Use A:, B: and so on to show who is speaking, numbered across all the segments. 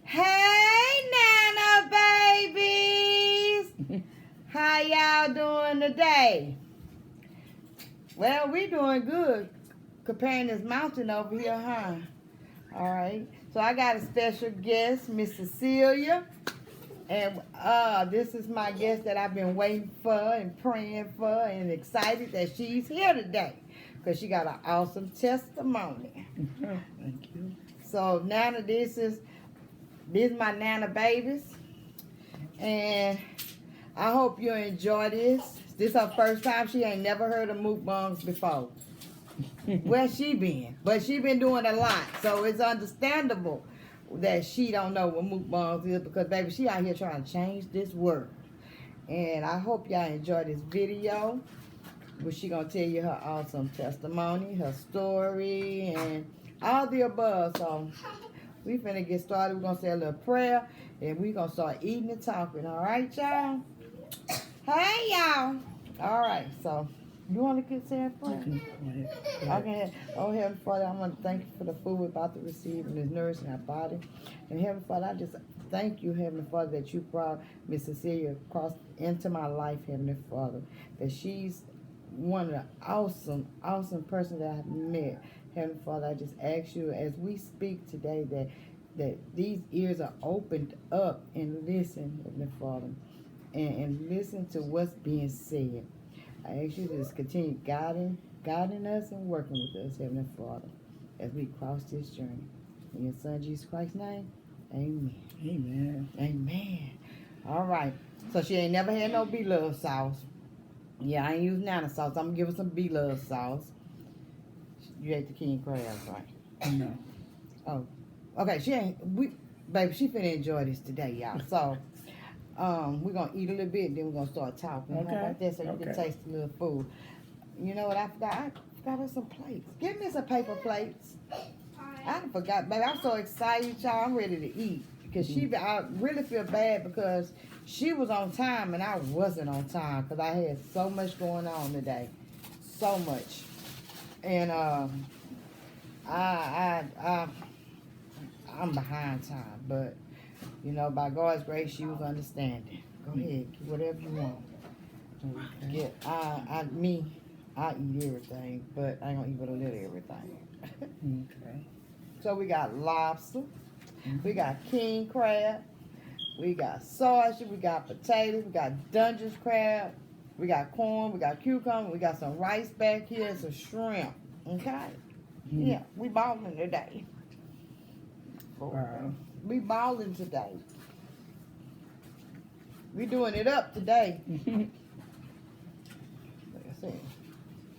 A: Hey, Nana babies! How y'all doing today? Well, we doing good comparing this mountain over here, huh? All right. So I got a special guest, Miss Cecelia. And this is my guest that I've been waiting for and praying for and excited that she's here today because she got an awesome testimony.
B: Thank you.
A: So Nana, this is my Nana babies. And I hope you enjoy this. This is her first time. She ain't never heard of mukbangs before. Where she been? But she been doing a lot. So it's understandable that she don't know what mukbangs is because, baby, she out here trying to change this world. And I hope y'all enjoy this video where she going to tell you her awesome testimony, her story, and all the above. So we finna get started. We're going to say a little prayer, and we going to start eating and talking. All right, y'all? Hey, y'all. All right, so you want to say a prayer? Okay. Oh, Heavenly Father, I want to thank you for the food we're about to receive and is nourishing our body. And Heavenly Father, I just thank you, Heavenly Father, that you brought Miss Cecelia across into my life, Heavenly Father. That she's one of the awesome person that I've met. Heavenly Father, I just ask you as we speak today that these ears are opened up and listen, Heavenly Father, and listen to what's being said. I ask you to just continue guiding us and working with us, Heavenly Father, as we cross this journey. In your Son, Jesus Christ's name, amen.
B: Amen.
A: Amen. All right. So she ain't never had no B-Love sauce. Yeah, I ain't using Nana sauce. I'm going to give her some B-Love sauce. You ate the king crabs, right?
B: No.
A: Oh. Okay, baby, she finna enjoy this today, y'all. So, we're going to eat a little bit, then we're going to start talking.
B: Okay.
A: How about that so you can taste a little food? You know what I forgot? I forgot us some plates. Give me some paper plates. I forgot, baby. I'm so excited, y'all. I'm ready to eat. Because I really feel bad because she was on time and I wasn't on time because I had so much going on today. So much. And I'm behind time. But, you know, by God's grace, she was understanding. Go ahead. Get whatever you want.
B: Okay.
A: I eat everything, but I ain't gonna eat but a little everything.
B: Okay.
A: So we got lobster, we got king crab, we got sausage, we got potatoes, we got Dungeness crab, we got corn, we got cucumber, we got some rice back here, and some shrimp. Okay? Yeah, we balling today.
B: Wow.
A: We balling today. We doing it up today. Let's see.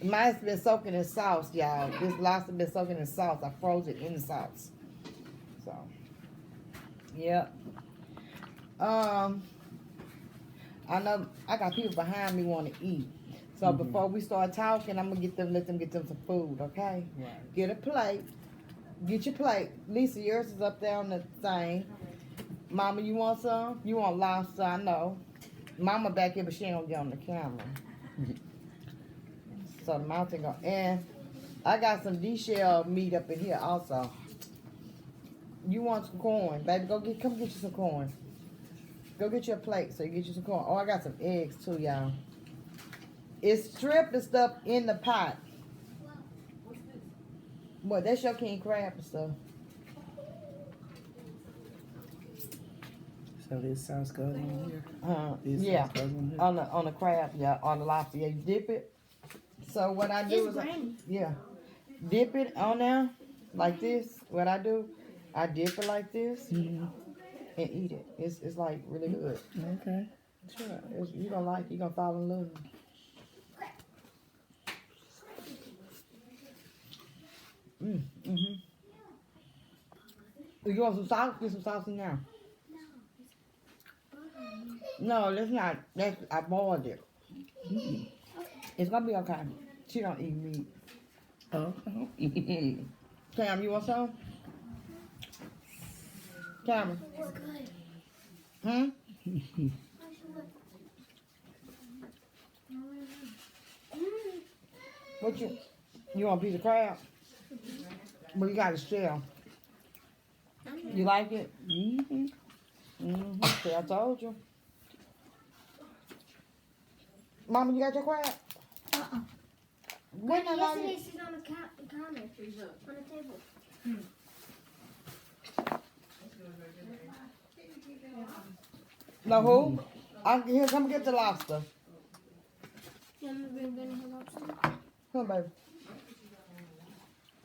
A: Mine's been soaking in sauce, y'all. This lobster been soaking in sauce. I froze it in the sauce. So, yep. I know I got people behind me want to eat. So before we start talking, I'm gonna let them get them some food, okay?
B: Right.
A: Get a plate. Get your plate. Lisa, yours is up there on the thing. Mama, you want some? You want lobster? I know. Mama back here, but she ain't gonna get on the camera. So the mountain go, and I got some D-shell meat up in here also. You want some corn, baby? Come get you some corn. Go get you a plate so you get you some corn. Oh, I got some eggs too, y'all. It's shrimp and stuff in the pot. What? That's your king crab and stuff.
B: So this sauce goes on here?
A: Yeah. On the crab, yeah, on the lobster. Yeah, you dip it. So what I do dip it on there like this. What I do, I dip it like this and eat it. It's like really good.
B: Okay.
A: Sure, you gonna like it. You gonna fall in love. You want some sauce? Get some sauce in there. No, that's not. I boiled it. It's gonna be okay. She don't eat meat.
B: Oh.
A: Cam, you want some? Cameron.
C: It's good.
A: What you want a piece of crab? Well, you got a shell. You like it?
B: Mm-hmm.
A: See, I told you. Mama, you got your crab? When
C: Granny,
A: I like
C: yesterday
A: it?
C: she's on the counter. On the table.
A: No, who? Here, come get the lobster.
C: You want me to bring Granny her lobster?
A: Come on, baby.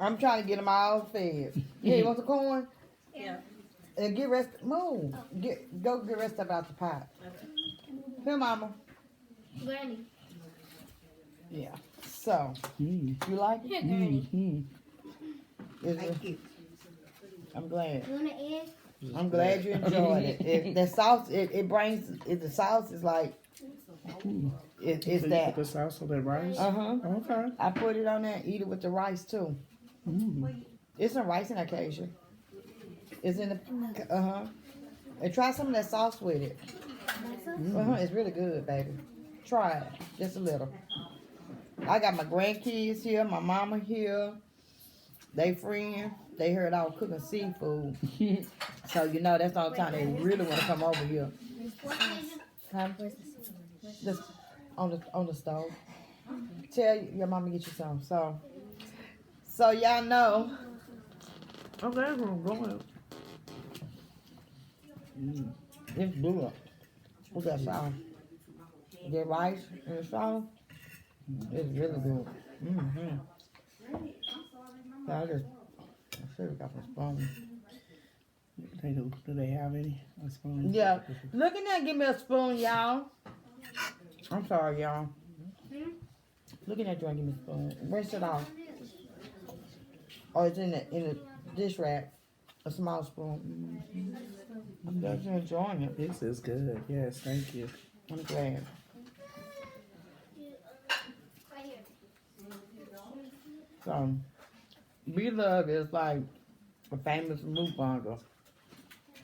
A: I'm trying to get them all fed. Here, you want the corn?
C: Yeah.
A: And get rest. Move. Go get rest of it out the pot. Here, Mama.
C: Granny.
A: Yeah. So, you like it?
C: Here, Granny.
B: Mm-hmm.
A: Thank you. I'm glad.
C: You want an egg?
A: I'm glad you enjoyed it. The sauce, it brings. The sauce is like. It's
B: So you
A: that.
B: put the sauce on that rice?
A: Uh-huh.
B: Okay.
A: I put it on there and eat it with the rice too.
B: Mm.
A: It's some rice in that occasion. It's in the and try some of that sauce with it. It's really good, baby. Try it. Just a little. I got my grandkids here, my mama here. They friend. They heard I was cooking seafood. So you know that's the only time they really want to come over here. Huh? Just on the stove. Tell your mama get you some. So y'all know. Okay, we're going. It's good. What's that sauce? The rice and the sauce. It's really good. So I should have got some spoon.
B: Do they have any? A spoon?
A: Yeah. Look at that. Give me a spoon, y'all. I'm sorry, y'all. Look at that. Give me a spoon. Rinse it off. Oh, it's in the dish rack. A small spoon. I'm just enjoying it.
B: This is good. Yes, thank you.
A: I'm glad. So, B-Love is like a famous mukbanger.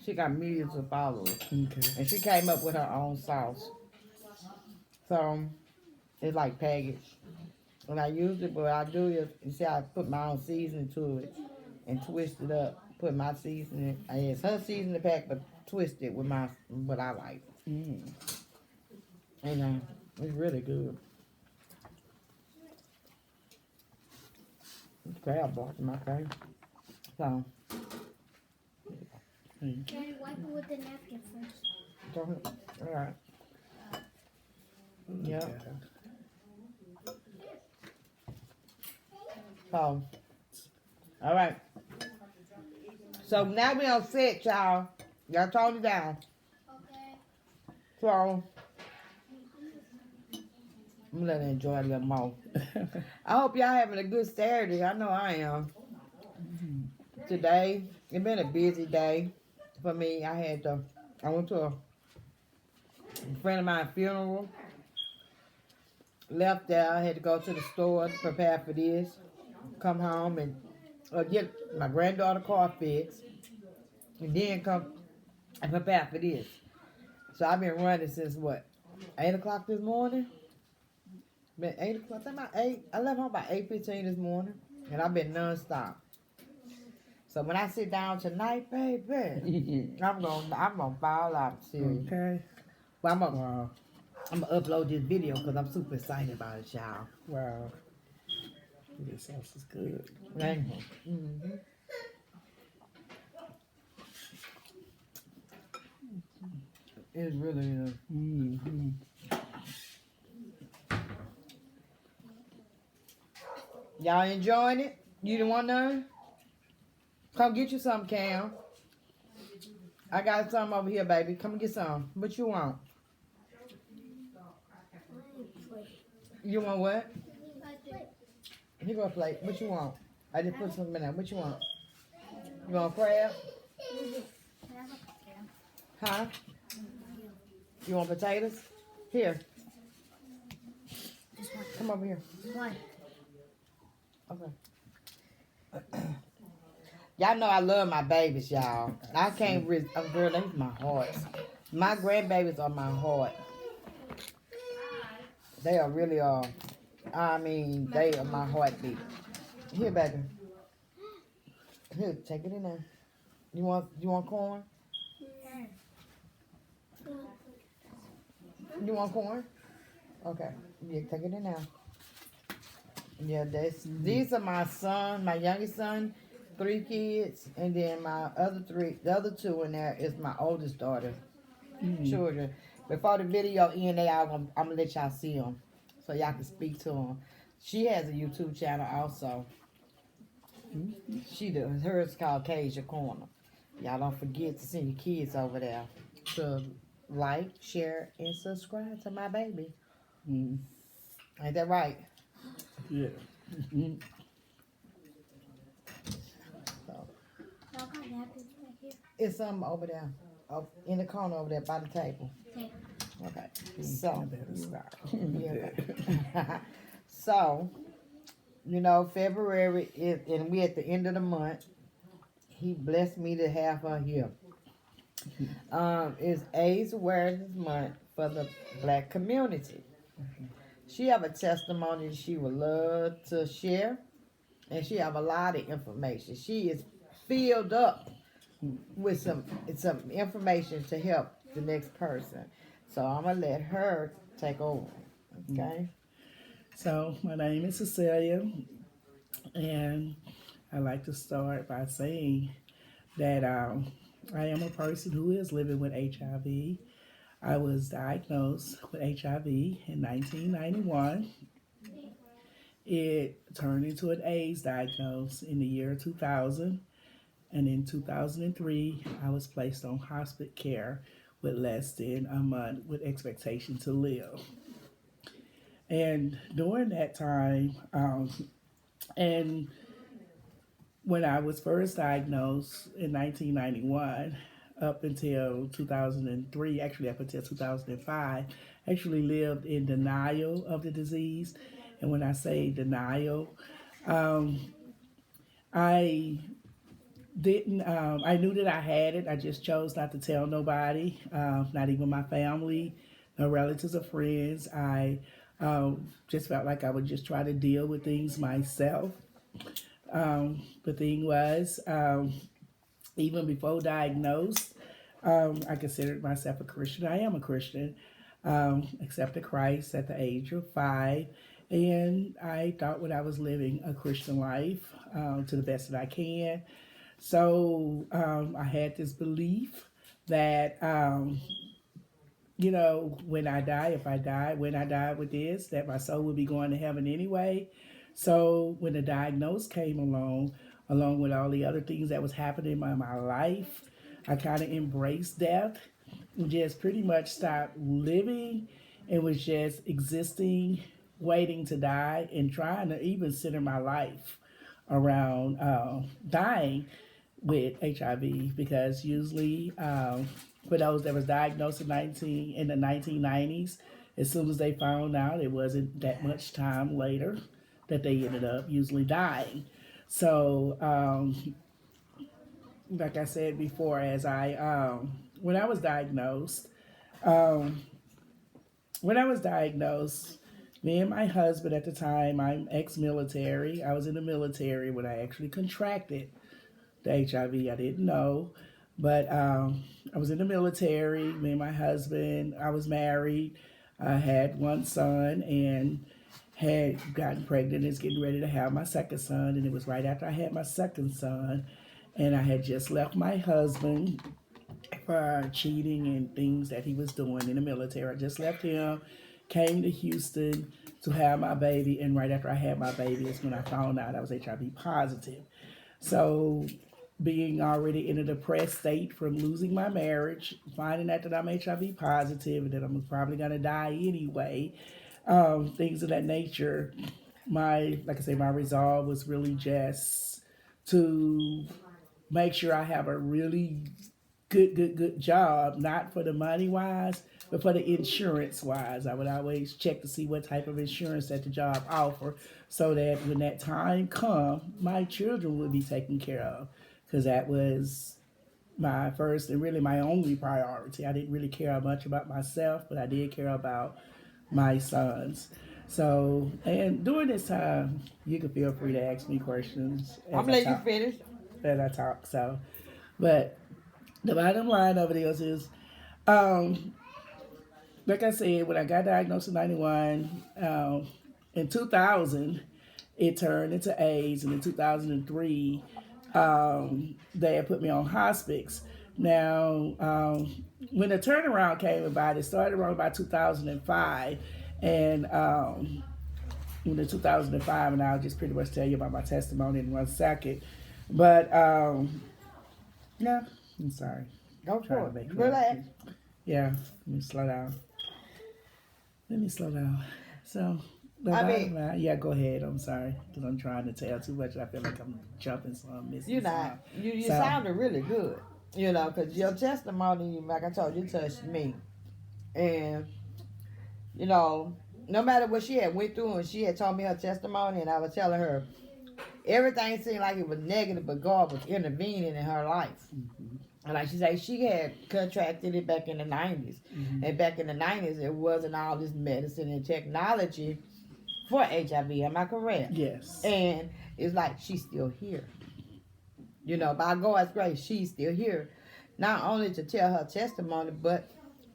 A: She got millions of followers.
B: Okay.
A: And she came up with her own sauce. So, it's like packaged. When I use it, what I do is, you see, I put my own seasoning to it and twist it up. Put my seasoning. I use her seasoning pack, but twist it with what I like. And it's really good. Crab bar in my face. So.
C: Can you wipe it with the napkin first?
A: All right. Yeah. So. All right. So now we on set, y'all. Y'all tone it down.
C: Okay.
A: So. I'm gonna let her enjoy it a little more. I hope y'all having a good Saturday. I know I am. Today, it's been a busy day for me. I went to a friend of mine's funeral. Left there. I had to go to the store to prepare for this. Come home and get my granddaughter car fixed. And then come and prepare for this. So I've been running since what? 8 o'clock this morning? Been 8 o'clock. I left home about 8:15 this morning. And I've been non-stop. So when I sit down tonight, baby, I'm gonna fall out serious.
B: Okay.
A: But I'm
B: Wow.
A: gonna upload this video because I'm super excited about it, y'all.
B: Wow. This sauce is good.
A: Mm-hmm. It really is.
B: Mm-hmm.
A: Y'all enjoying it? You didn't want none? Come get you some, Cam. I got some over here, baby. Come and get some. What you want? You want what? Here go a plate. What you want? I just put some in there. What you want? You want crab? Huh? You want potatoes? Here. Come over here.
C: Why?
A: Okay. Y'all know I love my babies, y'all. I can't girl, that's my heart. My grandbabies are my heart. They are really they are my heartbeat. Here, baby. Here, take it in there. You want corn? You want corn? Okay. Yeah, take it in now. Yeah, these are my son, my youngest son, 3 kids, and then the other 2 in there is my oldest daughter, children. Before the video end, I'm gonna let y'all see them, so y'all can speak to them. She has a YouTube channel also. She does. Hers called Casia Corner. Y'all don't forget to send your kids over there to like, share, and subscribe to my baby. Ain't that right?
B: Yeah.
A: So,
C: Y'all got napkins right here.
A: it's some over there, in the corner over there by the table.
C: Okay.
A: Okay. So,
B: I better stop.
A: yeah, okay. So, February is, and we at the end of the month. He blessed me to have her here. It's AIDS Awareness Month for the Black community. She have a testimony she would love to share, and she have a lot of information. She is filled up with some information to help the next person. So I'm gonna let her take over. Okay.
B: So my name is Cecelia, and I like to start by saying that I am a person who is living with HIV. I was diagnosed with HIV in 1991. It turned into an AIDS diagnosis in the year 2000. And in 2003, I was placed on hospice care with less than a month with expectation to live. And during that time, and when I was first diagnosed in 1991, up until 2003, actually up until 2005, actually lived in denial of the disease. And when I say denial, I didn't, I knew that I had it. I just chose not to tell nobody, not even my family, no relatives or friends. I just felt like I would just try to deal with things myself. The thing was, even before diagnosed, I considered myself a Christian. I am a Christian. Accepted Christ at the age of 5, and I thought when I was living a Christian life to the best that I can. So I had this belief that, when I die, if I die, when I die with this, that my soul would be going to heaven anyway. So when the diagnosis came along with all the other things that was happening in my life, I kind of embraced death and just pretty much stopped living and was just existing, waiting to die, and trying to even center my life around dying with HIV, because usually for those that was diagnosed in the 1990s, as soon as they found out, it wasn't that much time later that they ended up usually dying. So, like I said before, as I when I was diagnosed, me and my husband at the time, I'm ex-military. I was in the military when I actually contracted the HIV. I didn't know, but I was in the military. Me and my husband, I was married. I had one son and had gotten pregnant and was getting ready to have my second son. And it was right after I had my second son. And I had just left my husband for cheating and things that he was doing in the military. I just left him, came to Houston to have my baby. And right after I had my baby is when I found out I was HIV positive. So being already in a depressed state from losing my marriage, finding out that I'm HIV positive and that I'm probably going to die anyway, things of that nature, my resolve was really just to make sure I have a really good job, not for the money wise, but for the insurance wise. I would always check to see what type of insurance that the job offer, so that when that time come, my children would be taken care of. Because that was my first and really my only priority. I didn't really care much about myself, but I did care about my sons. So, and during this time, you can feel free to ask me questions
A: I'm gonna let you finish.
B: as I talk. So, But the bottom line of it is um, like I said, when I got diagnosed in 91, in 2000, it turned into AIDS, and in 2003, they had put me on hospice. Now, when the turnaround came about, it started around about 2005, and when in 2005, and I'll just pretty much tell you about my testimony in 1 second. But yeah, I'm sorry.
A: Go
B: Trying
A: for
B: to
A: it.
B: make
A: Relax.
B: Yeah, let me slow down. So, yeah, go ahead. I'm sorry because I'm trying to tell too much. I feel like I'm jumping, so I'm missing.
A: You're not. You sounded really good. You know, because your testimony, like I told you, touched me. And, you know, no matter what she had went through, and she had told me her testimony, and I was telling her, everything seemed like it was negative, but God was intervening in her life.
B: Mm-hmm.
A: And like she said, she had contracted it back in the 90s.
B: Mm-hmm.
A: And back in the 90s, it wasn't all this medicine and technology for HIV. Am I correct?
B: Yes.
A: And it's like she's still here. You know, by God's grace, she's still here. Not only to tell her testimony, but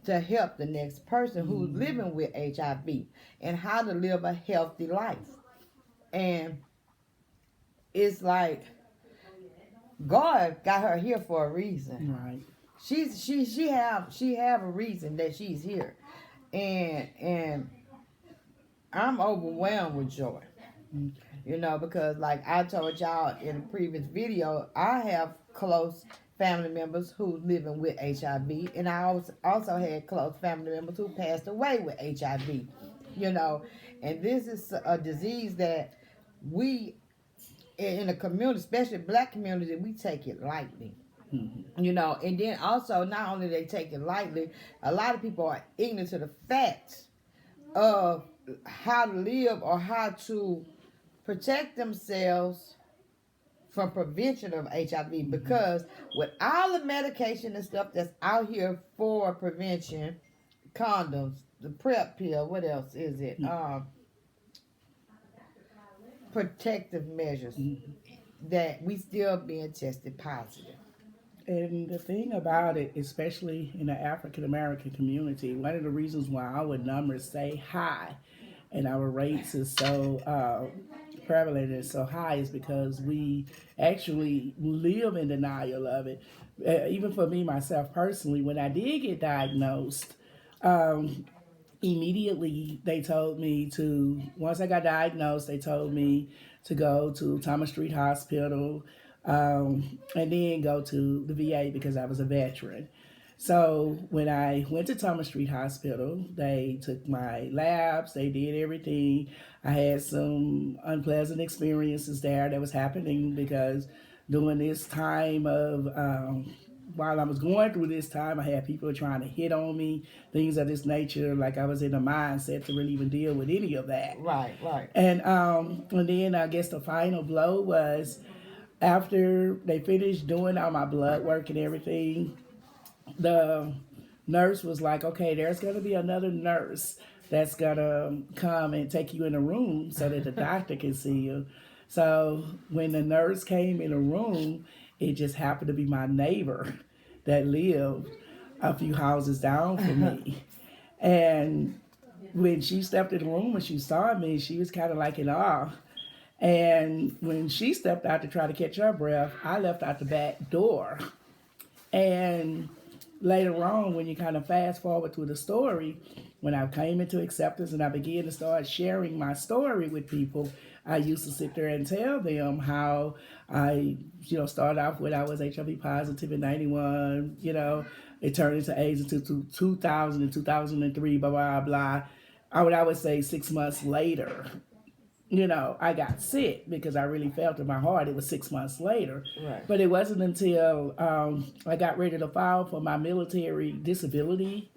A: to help the next person who's living with HIV and how to live a healthy life. And it's like God got her here for a reason.
B: Right.
A: She have a reason that she's here. And I'm overwhelmed with joy.
B: Okay.
A: You know, because like I told y'all in a previous video, I have close family members who living with HIV, and I also had close family members who passed away with HIV. You know, and this is a disease that we in the community, especially black community, we take it lightly.
B: Mm-hmm.
A: You know, and then also not only they take it lightly, a lot of people are ignorant to the facts of how to live or how to protect themselves from prevention of HIV, because with all the medication and stuff that's out here for prevention, condoms, the PrEP pill, what else is it? Protective measures, that we still being tested positive.
B: And the thing about it, especially in the African American community, one of the reasons why our numbers stay high and our rates is so prevalent and so high is because we actually live in denial of it. Even for me, myself personally, when I did get diagnosed, immediately they told me to, once I got diagnosed, they told me to go to Thomas Street Hospital and then go to the VA because I was a veteran. So when I went to Thomas Street Hospital, they took my labs, they did everything. I had some unpleasant experiences there that was happening because during this time of, while I was going through this time, I had people trying to hit on me, things of this nature, like I was in a mindset to really even deal with any of that.
A: Right, right.
B: And then I guess the final blow was after they finished doing all my blood work and everything, the nurse was like, okay, there's going to be another nurse that's going to come and take you in a room so that the doctor can see you. So when the nurse came in the room, it just happened to be my neighbor that lived a few houses down from me. And when she stepped in the room and she saw me, she was kind of like in awe. And when she stepped out to try to catch her breath, I left out the back door. And later on, when you kind of fast forward through the story, when I came into acceptance and I began to start sharing my story with people, I used to sit there and tell them how I, started off when I was HIV positive in 91, it turned into AIDS in 2000 and 2003, blah, blah, blah. I would say 6 months later, I got sick because I really felt in my heart it was 6 months later.
A: Right.
B: But it wasn't until I got ready to file for my military disability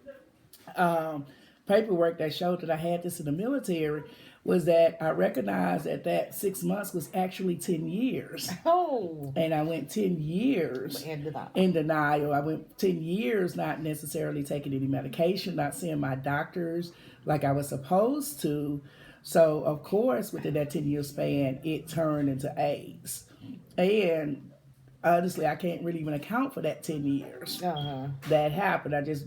B: paperwork that showed that I had this in the military was that I recognized that 6 months was actually 10 years.
A: Oh.
B: And I went 10 years in denial. I went 10 years not necessarily taking any medication, not seeing my doctors like I was supposed to. So, of course, within that 10-year span, it turned into AIDS. And honestly, I can't really even account for that 10 years
A: Uh-huh.
B: that happened. I just,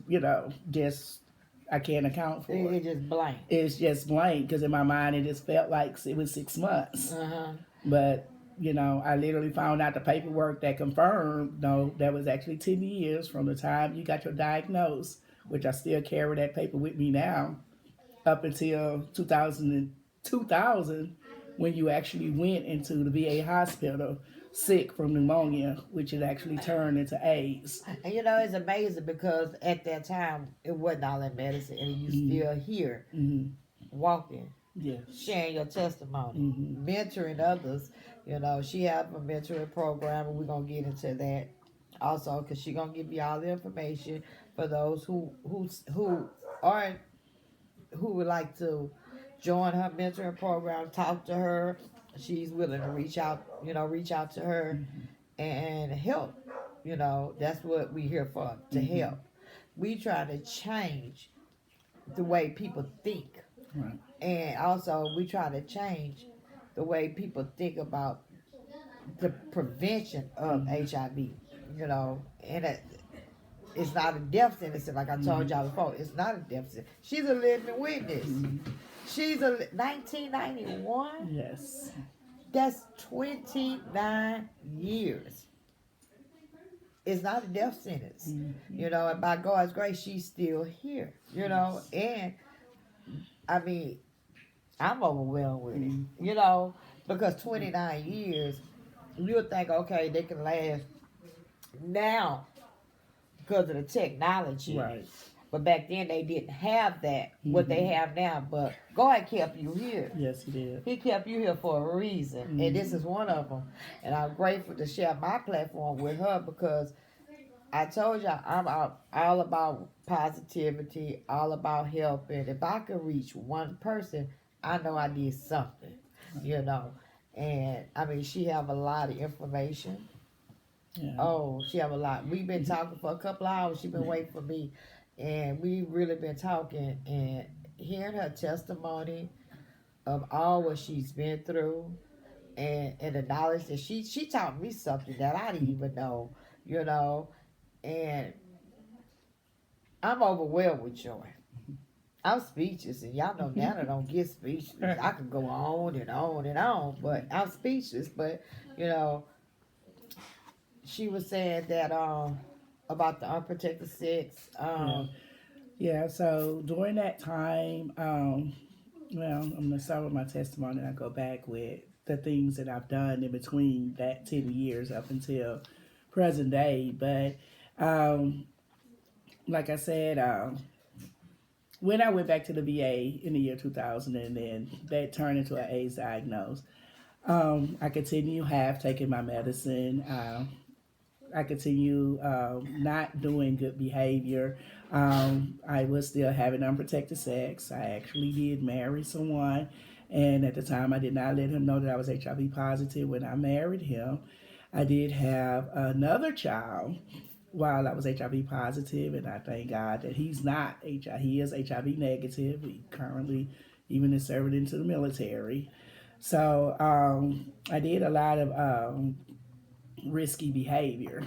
B: I can't account for
A: It
B: it.
A: just blank.
B: It's just blank because in my mind it just felt like it was 6 months.
A: Uh-huh.
B: But, I literally found out the paperwork that confirmed, no, that was actually 10 years from the time you got your diagnosis, which I still carry that paper with me now, up until 2000 when you actually went into the VA hospital sick from pneumonia, which it actually turned into AIDS.
A: And it's amazing because at that time it wasn't all that medicine, and you still here walking,
B: Yes.
A: sharing your testimony, mentoring others. She have a mentoring program, and we're gonna get into that also because she's gonna give you all the information for those who are who would like to join her mentoring program. Talk to her. She's willing to reach out to her and help. That's what we're here for, to help. We try to change the way people think.
B: Right.
A: And also, we try to change the way people think about the prevention of HIV. And it's not a death sentence, like I told y'all before. It's not a death sentence. She's a living witness. She's a 1991.
B: Yes.
A: That's 29 years. It's not a death sentence. And by God's grace, she's still here. And I mean, I'm overwhelmed with it. Because 29 years, you'll think, okay, they can last now because of the technology.
B: Right.
A: But back then they didn't have that, what they have now. But God kept you here.
B: Yes, He did.
A: He kept you here for a reason. And this is one of them. And I'm grateful to share my platform with her because I told y'all I'm all about positivity, all about helping. If I could reach one person, I know I did something, And I mean, she have a lot of information.
B: Yeah.
A: Oh, she have a lot. We've been talking for a couple of hours. She's been waiting for me. And we really been talking and hearing her testimony of all what she's been through and the knowledge that she taught me something that I didn't even know, and I'm overwhelmed with joy. I'm speechless, and y'all know Nana don't get speechless. I could go on and on and on, but I'm speechless. But, she was saying that about the unprotected sex.
B: Yeah, so during that time, I'm going to start with my testimony and I go back with the things that I've done in between that 10 years up until present day. But like I said, when I went back to the VA in the year 2000 and then that turned into an AIDS diagnosis, I continue have taken my medicine. I continue not doing good behavior. I was still having unprotected sex. I actually did marry someone, and at the time I did not let him know that I was HIV positive when I married him. I did have another child while I was HIV positive, and I thank God that he's not HIV. He is HIV negative. He currently even is serving into the military. So I did a lot of risky behavior,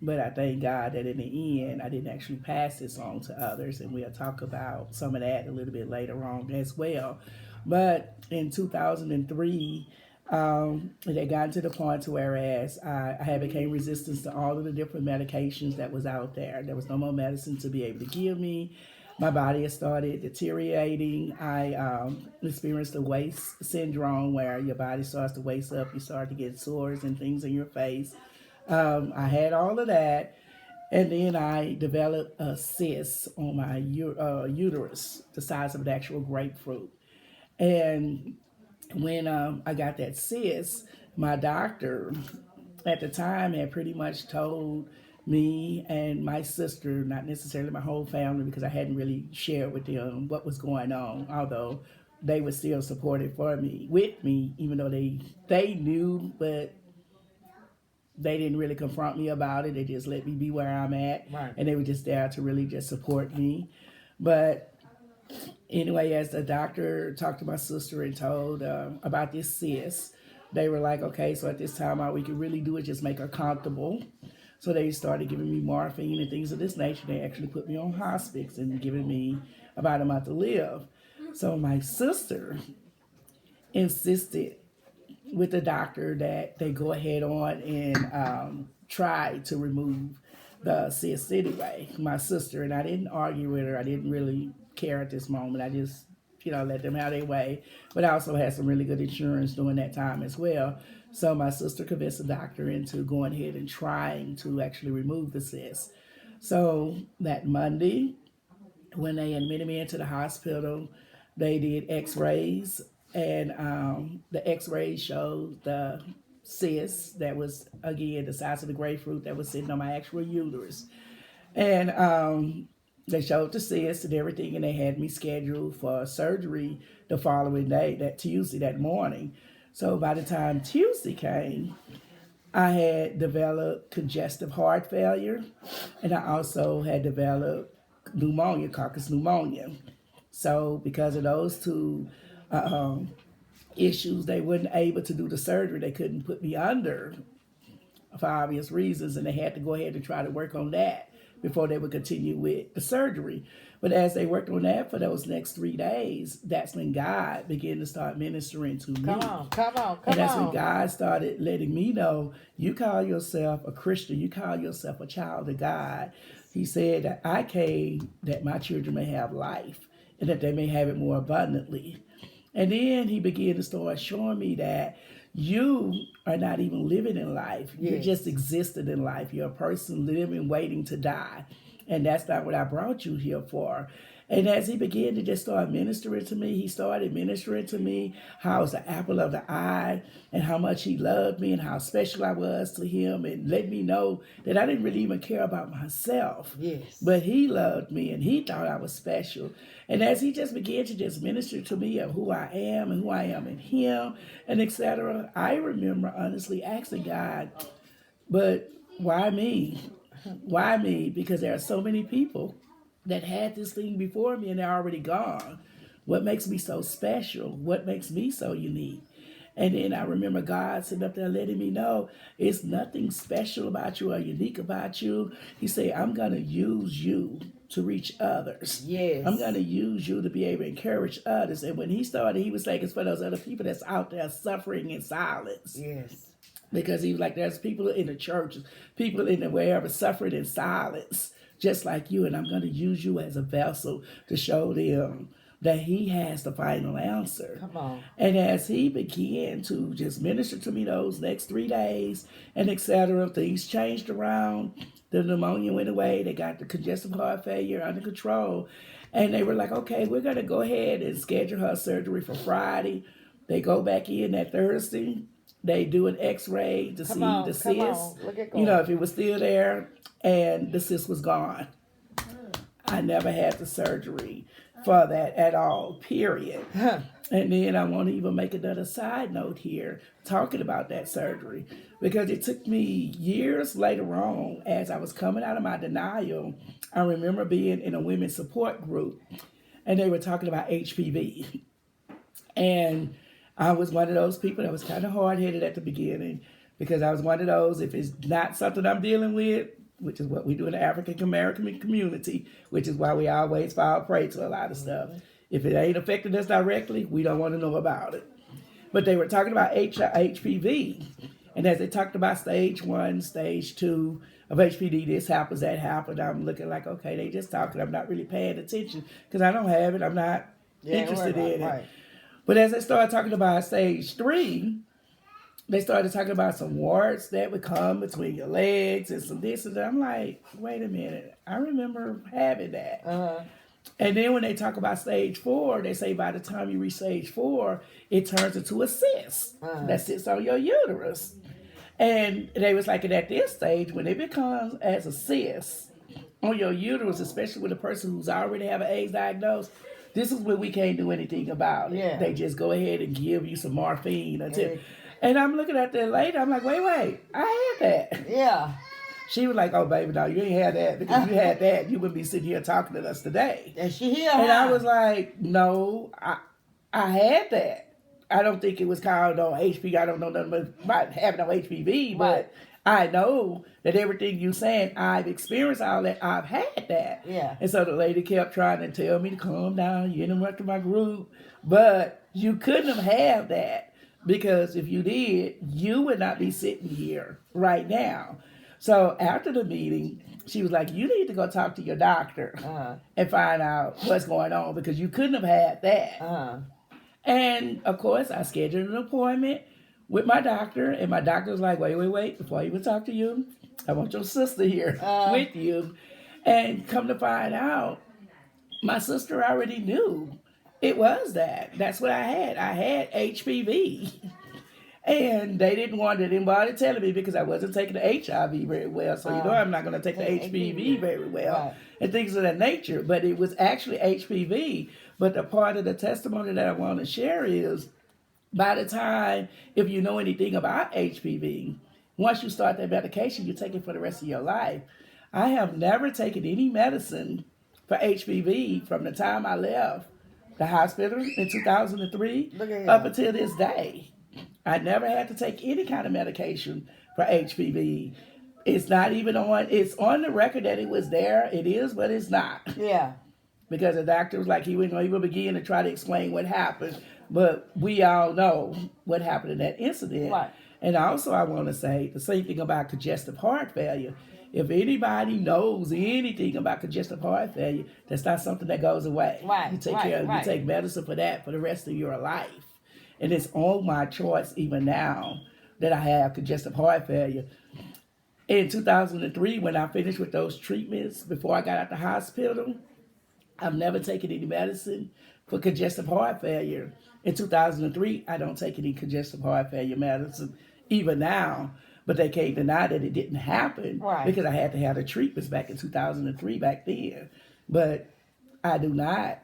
B: but I thank God that in the end I didn't actually pass this on to others, and we'll talk about some of that a little bit later on as well. But in 2003, it had gotten to the point to whereas I had became resistant to all of the different medications that was out there. There was no more medicine to be able to give me. My body had started deteriorating. I experienced the waist syndrome where your body starts to waist up. You start to get sores and things in your face. I had all of that. And then I developed a cyst on my uterus, the size of an actual grapefruit. And when I got that cyst, my doctor at the time had pretty much told me and my sister, not necessarily my whole family, because I hadn't really shared with them what was going on, although they were still supportive with me, even though they knew, but they didn't really confront me about it. They just let me be where I'm at,
A: Right.
B: And they were just there to really just support me. But anyway, as the doctor talked to my sister and told about this cyst, they were like, okay, so at this time, all we can really do is just make her comfortable. So they started giving me morphine and things of this nature. They actually put me on hospice and giving me about a month to live. So my sister insisted with the doctor that they go ahead on and try to remove the cyst anyway. My sister, and I didn't argue with her. I didn't really care at this moment. I just, let them have their way. But I also had some really good insurance during that time as well. So my sister convinced the doctor into going ahead and trying to actually remove the cyst. So that Monday, when they admitted me into the hospital, they did x-rays, and the x-rays showed the cyst that was, again, the size of the grapefruit that was sitting on my actual uterus. And they showed the cyst and everything, and they had me scheduled for surgery the following day, that Tuesday, that morning. So by the time Tuesday came, I had developed congestive heart failure, and I also had developed pneumonia, coccus pneumonia. So because of those two issues, they weren't able to do the surgery. They couldn't put me under for obvious reasons, and they had to go ahead and try to work on that before they would continue with the surgery. But as they worked on that for those next 3 days, that's when God began to start ministering to me.
A: Come on.
B: And that's when God started letting me know, you call yourself a Christian, you call yourself a child of God. He said that I came that my children may have life and that they may have it more abundantly. And then he began to start showing me that you are not even living in life.
A: Yes.
B: You're just existing in life. You're a person living, waiting to die. And that's not what I brought you here for. And as he began to just start ministering to me, he started ministering to me how I was the apple of the eye and how much he loved me and how special I was to him, and let me know that I didn't really even care about myself.
A: Yes.
B: But he loved me and he thought I was special. And as he just began to just minister to me of who I am and who I am in him and etc., I remember honestly asking God, but why me? Why me? Because there are so many people that had this thing before me and they're already gone. What makes me so special? What makes me so unique? And then I remember God sitting up there letting me know it's nothing special about you or unique about you. He said, I'm going to use you to reach others.
A: Yes.
B: I'm going to use you to be able to encourage others. And when he started, he was like, it's for those other people that's out there suffering in silence.
A: Yes.
B: Because he was like, there's people in the churches, people in the wherever suffering in silence, just like you. And I'm going to use you as a vessel to show them that he has the final answer.
A: Come on.
B: And as he began to just minister to me those next 3 days and etc., things changed around. The pneumonia went away. They got the congestive heart failure under control. And they were like, okay, we're going to go ahead and schedule her surgery for Friday. They go back in that Thursday. They do an x-ray to see the cyst. If it was still there, and the cyst was gone. I never had the surgery for that at all, period. And then I want to even make another side note here, talking about that surgery, because it took me years later on, as I was coming out of my denial, I remember being in a women's support group, and they were talking about HPV. And I was one of those people that was kind of hard-headed at the beginning, because I was one of those, if it's not something I'm dealing with, which is what we do in the African American community, which is why we always fall prey to a lot of stuff. If it ain't affecting us directly, we don't want to know about it. But they were talking about HPV. And as they talked about stage 1, stage 2 of HPV, this happens, that happened, I'm looking like, okay, they just talking. I'm not really paying attention because I don't have it. I'm not interested in it. Right. But as they started talking about stage 3, they started talking about some warts that would come between your legs and some this and that. I'm like, wait a minute. I remember having that. Uh-huh. And then when they talk about stage 4, they say by the time you reach stage 4, it turns into a cyst that sits on your uterus. And they was like, at this stage, when it becomes as a cyst on your uterus, especially with a person who's already have an AIDS diagnosis, this is when we can't do anything about it. Yeah. They just go ahead and give you some morphine until... And I'm looking at that later. I'm like, wait, I had that. Yeah. She was like, oh, baby, no, you ain't had that. Because if you had that, you wouldn't be sitting here talking to us today.
A: And she here.
B: And I was like, no, I had that. I don't think it was called no HPV. I don't know nothing about having no HPV, but
A: Right.
B: I know that everything you saying, I've experienced all that. I've had that.
A: Yeah.
B: And so the lady kept trying to tell me to calm down. You interrupted my group. But you couldn't have had that because if you did, you would not be sitting here right now. So after the meeting, she was like, you need to go talk to your doctor and find out what's going on because you couldn't have had that. And of course, I scheduled an appointment with my doctor, and my doctor was like, wait, before I even talk to you, I want your sister here with you. And come to find out, my sister already knew it was that. That's what I had. I had HPV. And they didn't want anybody telling me because I wasn't taking the HIV very well. So, I'm not going to take the HPV very well and things of that nature. But it was actually HPV. But the part of the testimony that I want to share is by the time, if you know anything about HPV, once you start that medication, you take it for the rest of your life. I have never taken any medicine for HPV from the time I left the hospital in 2003 up until this day. I never had to take any kind of medication for HPV. It's not even it's on the record that it was there. It is, but it's not.
A: Yeah.
B: Because the doctor was like, he wasn't going to even begin to try to explain what happened. But we all know what happened in that incident.
A: Right.
B: And also I want to say the same thing about congestive heart failure. If anybody knows anything about congestive heart failure, that's not something that goes away.
A: Right.
B: You take medicine for that for the rest of your life. And it's on my choice even now that I have congestive heart failure. In 2003, when I finished with those treatments, before I got out the hospital, I've never taken any medicine for congestive heart failure. In 2003, I don't take any congestive heart failure medicine, even now. But they can't deny that it didn't happen because I had to have the treatments back in 2003 back then. But I do not.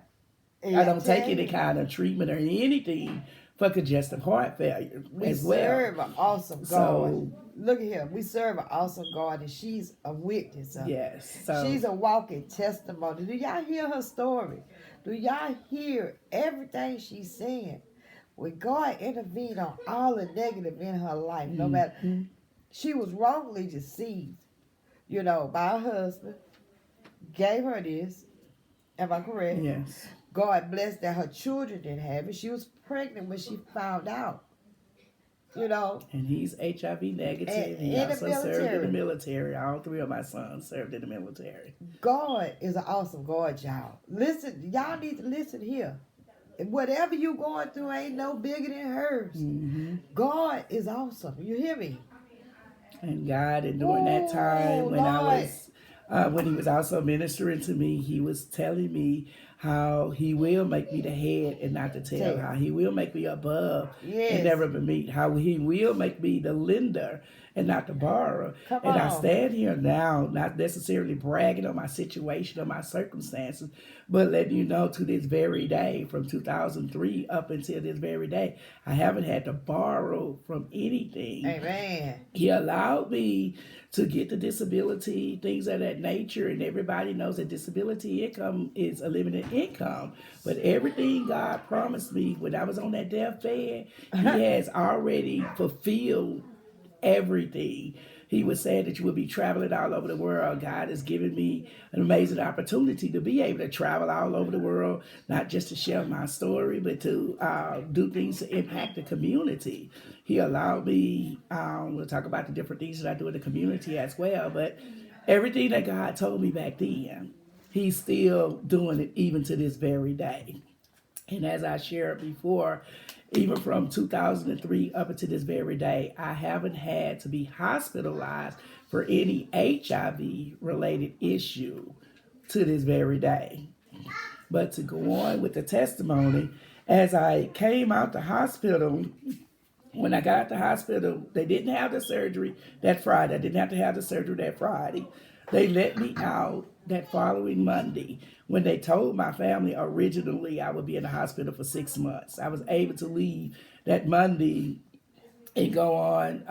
B: I don't take any kind of treatment or anything for congestive heart failure as well. We
A: serve an awesome God. So, look at here. We serve an awesome God, and she's a witness.
B: Yes.
A: She's a walking testimony. Do y'all hear her story? Do y'all hear everything she's saying? When God intervened on all the negative in her life, no matter, she was wrongly deceived, by her husband, gave her this. Am I correct?
B: Yes.
A: God blessed that her children didn't have it. She was pregnant when she found out.
B: And he's HIV negative. He also served in the military. All three of my sons served in the military.
A: God is an awesome God, y'all. Listen, y'all need to listen here. Whatever you going through ain't no bigger than hers. God is awesome. You hear me?
B: And God, and during that time when he was also ministering to me, he was telling me how he will make me the head and not the tail, how he will make me above and never beneath, how he will make me the lender and not the borrower. And I stand here now, not necessarily bragging on my situation or my circumstances, but letting you know to this very day, from 2003 up until this very day, I haven't had to borrow from anything.
A: Amen.
B: He allowed me to get the disability, things of that nature, and everybody knows that disability income is a limited income. But everything God promised me when I was on that deathbed, he has already fulfilled everything. He was saying that you will be traveling all over the world. God has given me an amazing opportunity to be able to travel all over the world, not just to share my story, but to do things to impact the community. He allowed me, we'll talk about the different things that I do in the community as well, but everything that God told me back then, he's still doing it even to this very day. And as I shared before, even from 2003 up until this very day, I haven't had to be hospitalized for any HIV-related issue to this very day. But to go on with the testimony, as I came out the hospital, when I got out the hospital, they didn't have the surgery that Friday. I didn't have to have the surgery that Friday. They let me out that following Monday when they told my family originally I would be in the hospital for 6 months. I was able to leave that Monday and go on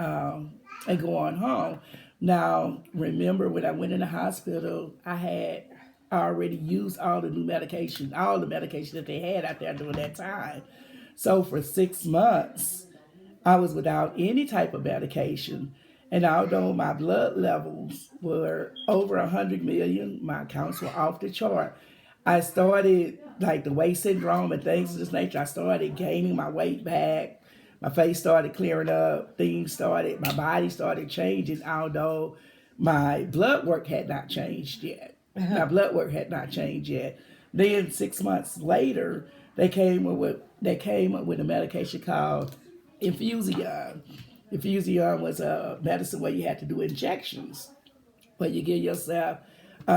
B: home. Now, remember when I went in the hospital, I had already used all the medication that they had out there during that time. So for 6 months, I was without any type of medication. And although my blood levels were over 100 million, my counts were off the chart. I started, like the weight syndrome and things of this nature, I started gaining my weight back. My face started clearing up. My body started changing, although my blood work had not changed yet. My blood work had not changed yet. Then 6 months later, they came up with a medication called Infusion. Infusion was a medicine where you had to do injections, where you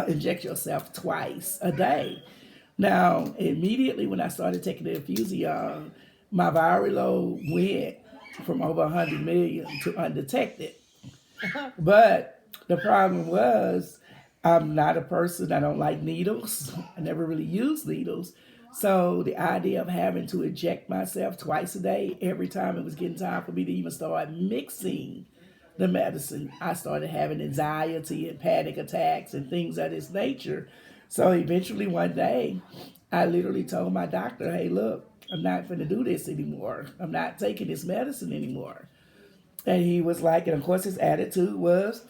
B: inject yourself twice a day. Now, immediately when I started taking the Infusion, my viral load went from over 100 million to undetected. But the problem was, I'm not a person, I don't like needles. I never really used needles. So the idea of having to inject myself twice a day, every time it was getting time for me to even start mixing the medicine, I started having anxiety and panic attacks and things of this nature. So eventually one day, I literally told my doctor, hey, look, I'm not going to do this anymore. I'm not taking this medicine anymore. And he was like, and of course his attitude was,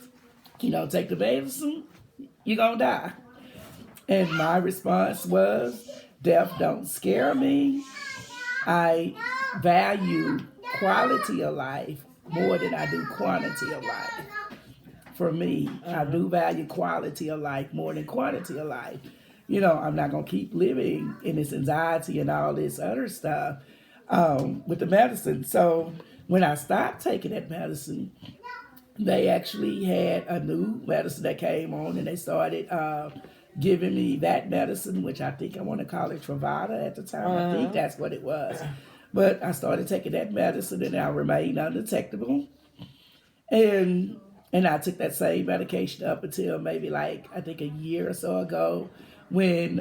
B: you don't take the medicine, you're going to die. And my response was, death don't scare me. I value quality of life more than I do quantity of life. For me, I do value quality of life more than quantity of life. I'm not going to keep living in this anxiety and all this other stuff with the medicine. So when I stopped taking that medicine, they actually had a new medicine that came on, and they started giving me that medicine, which I think I want to call it Truvada at the time. I think that's what it was. But I started taking that medicine, and I remained undetectable. And I took that same medication up until maybe I think a year or so ago, when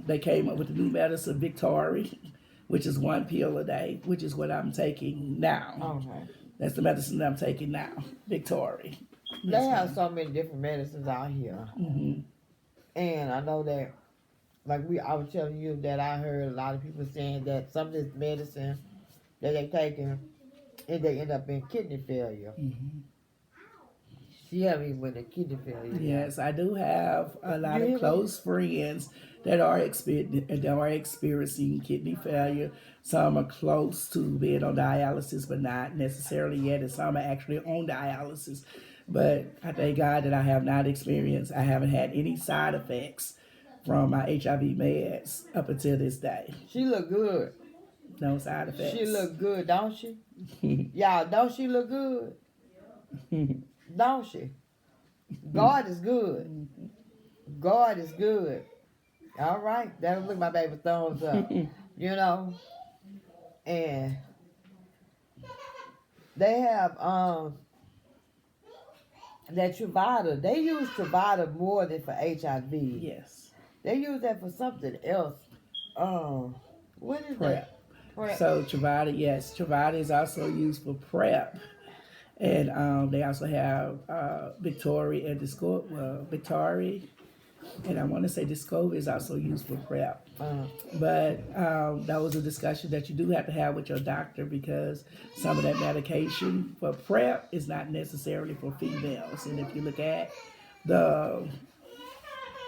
B: they came up with the new medicine, Victory, which is 1 pill a day, which is what I'm taking now.
A: Okay.
B: That's the medicine that I'm taking now, Victory.
A: They have so many different medicines out here.
B: Mm-hmm.
A: And I know that, I was telling you that I heard a lot of people saying that some of this medicine that they taking, and they end up in kidney failure.
B: Mm-hmm.
A: She haven't even went to kidney failure.
B: Yes, I do have a lot of close friends that are experiencing kidney failure. Some are close to being on dialysis, but not necessarily yet, and some are actually on dialysis. But I thank God that I haven't had any side effects from my HIV meds up until this day.
A: She look good.
B: No side effects.
A: She look good, don't she? Y'all, don't she look good? Don't she? God is good. God is good. All right. That'll look my baby thumbs up. And they have that Truvada. They use Truvada more than for HIV.
B: Yes.
A: They use that for something else. What is
B: PrEP.
A: Prep.
B: So Truvada, yes. Truvada is also used for PrEP. And they also have Victory and Victory, and I want to say Discovery is also used for PrEP. But that was a discussion that you do have to have with your doctor, because some of that medication for PrEP is not necessarily for females. And if you look at the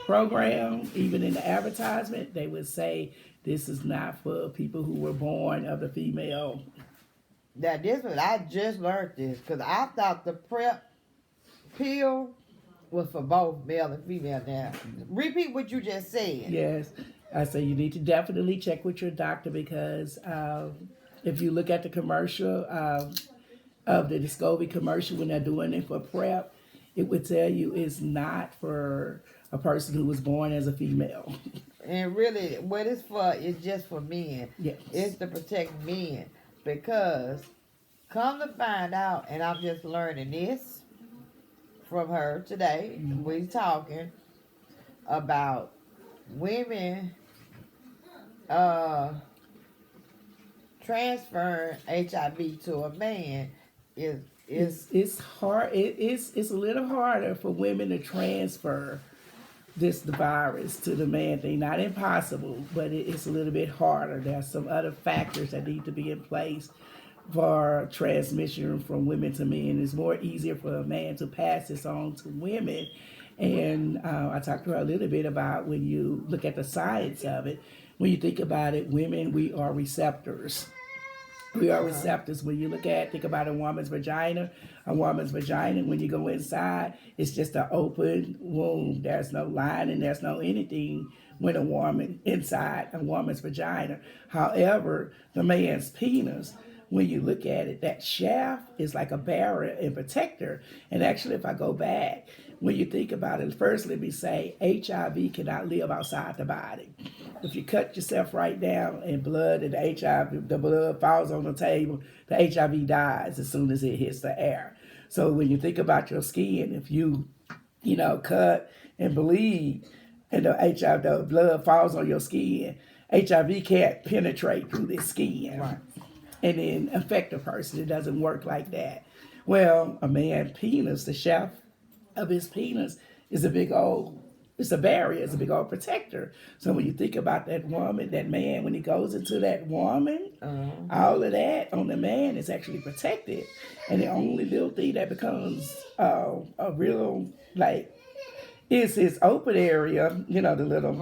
B: program, even in the advertisement, they would say this is not for people who were born of the female.
A: Now this one, I just learned this, because I thought the PrEP pill was for both male and female. Now, repeat what you just said.
B: Yes, I say you need to definitely check with your doctor, because if you look at the commercial of the Discovery commercial when they're doing it for PrEP, it would tell you it's not for a person who was born as a female.
A: And really, what it's for is just for men.
B: Yes.
A: It's to protect men. Because, come to find out, and I'm just learning this from her today, we're talking about women transferring HIV to a man it's
B: hard. It's a little harder for women to transfer, the virus to the man thing. Not impossible, but it's a little bit harder. There's some other factors that need to be in place for transmission from women to men. It's more easier for a man to pass this on to women. And I talked to her a little bit about when you look at the science of it, when you think about it, women, we are receptors. We are receptors. When you think about a woman's vagina, when you go inside, it's just an open wound. There's no lining, there's no anything when a woman inside a woman's vagina. However, the man's penis, when you look at it, that shaft is like a barrier and protector. And actually, if I go back, when you think about it, first let me say HIV cannot live outside the body. If you cut yourself right down in blood and the blood falls on the table, the HIV dies as soon as it hits the air. So when you think about your skin, if you cut and bleed and the blood falls on your skin, HIV can't penetrate through the skin.
A: Right.
B: And then affect a person. It doesn't work like that. Well, a man's penis, the shaft of his penis is it's a barrier, it's a big old protector. So when you think about that woman, that man, when he goes into that woman, all of that on the man is actually protected. And the only little thing that becomes a real, is his open area, the little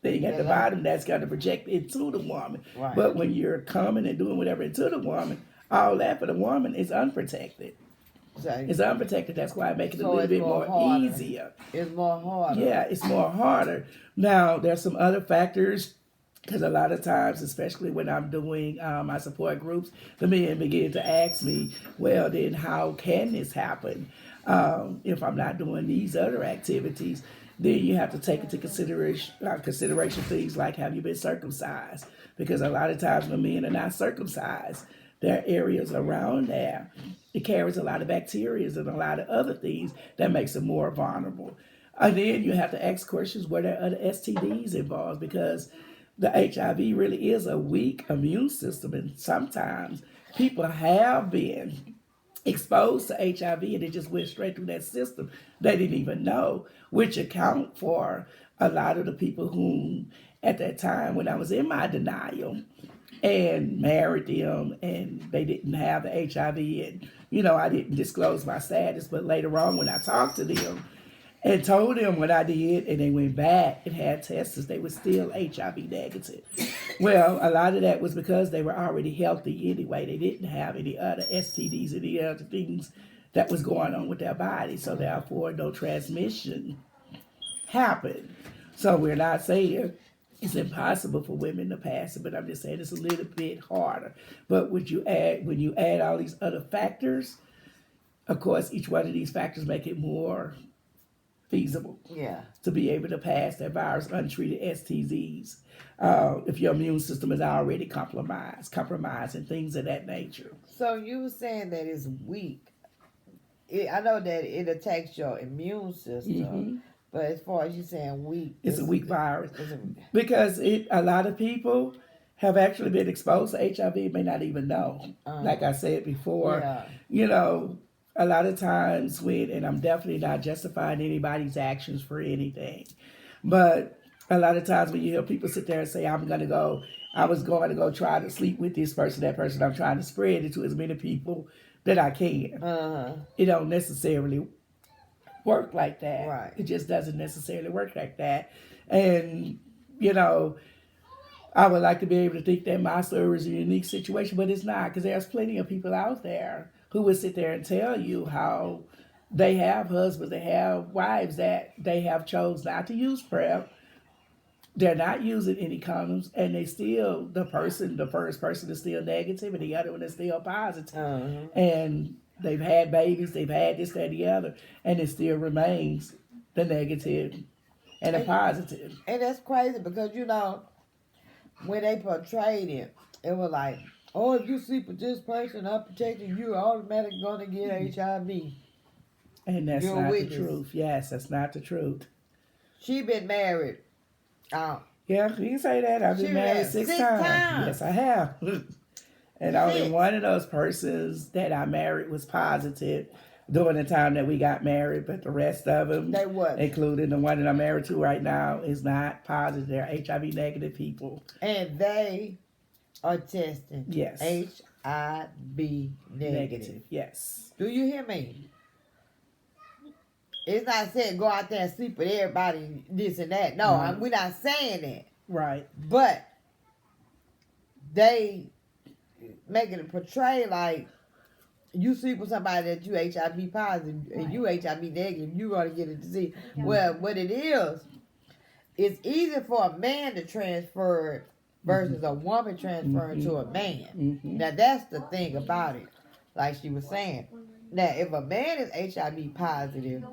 B: thing at the bottom that's got to project into the woman.
A: Right.
B: But when you're coming and doing whatever into the woman, all that for the woman is unprotected. It's unprotected. That's why I make it a little bit more easier.
A: It's more harder.
B: Yeah, it's more harder. Now, there's some other factors, because a lot of times, especially when I'm doing my support groups, the men begin to ask me, well, then how can this happen if I'm not doing these other activities? Then you have to take into consideration things like, have you been circumcised? Because a lot of times when men are not circumcised, there are areas around there. It carries a lot of bacteria and a lot of other things that makes them more vulnerable. And then you have to ask questions, were there other STDs involved? Because the HIV really is a weak immune system. And sometimes people have been exposed to HIV and it just went straight through that system. They didn't even know, which account for a lot of the people whom at that time when I was in my denial and married them and they didn't have the HIV and, I didn't disclose my status, but later on when I talked to them and told them what I did and they went back and had tests, they were still HIV negative. Well, a lot of that was because they were already healthy anyway. They didn't have any other STDs, any other things that was going on with their body. So therefore, no transmission happened. So we're not saying it's impossible for women to pass it, but I'm just saying it's a little bit harder. But when you add all these other factors, of course, each one of these factors make it more feasible to be able to pass that virus, untreated STDs, if your immune system is already compromised and things of that nature.
A: So you were saying that it's weak. I know that it attacks your immune system, but as far as you saying weak,
B: it's a weak virus because a lot of people have actually been exposed to HIV, may not even know. Like I said before, a lot of times and I'm definitely not justifying anybody's actions for anything, but a lot of times when you hear people sit there and say, I was going to go try to sleep with this person, that person, I'm trying to spread it to as many people that I can. It don't necessarily work like that.
A: Right.
B: It just doesn't necessarily work like that. And, I would like to be able to think that my story is a unique situation, but it's not, because there's plenty of people out there who would sit there and tell you how they have husbands, they have wives that they have chose not to use PrEP. They're not using any condoms, and they still, the first person is still negative, and the other one is still positive. And they've had babies, they've had this, that, and the other, and it still remains the negative and the positive.
A: And that's crazy because, when they portrayed it, it was like, oh, if you sleep with this person unprotected, you're automatically going to get HIV.
B: And that's not the truth. Yes, that's not the truth.
A: She been married.
B: Yeah, you can say that. I've been married six times. Yes, I have. And only one of those persons that I married was positive. during the time that we got married, but the rest of them,
A: They what?
B: including the one that I'm married to right now, is not positive. They're HIV negative people.
A: And they are testing.
B: Yes.
A: HIV negative.
B: Yes.
A: Do you hear me? It's not saying go out there and sleep with everybody, this and that. No,
B: Right.
A: we're not saying that.
B: Right.
A: But they making it portray like you sleep with somebody that you HIV positive and you HIV negative, you gonna get a disease.
C: Yeah.
A: Well, what it is, it's easy for a man to transfer it versus a woman transferring to a man.
B: Mm-hmm.
A: Now that's the thing about it, like she was saying. Now if a man is HIV positive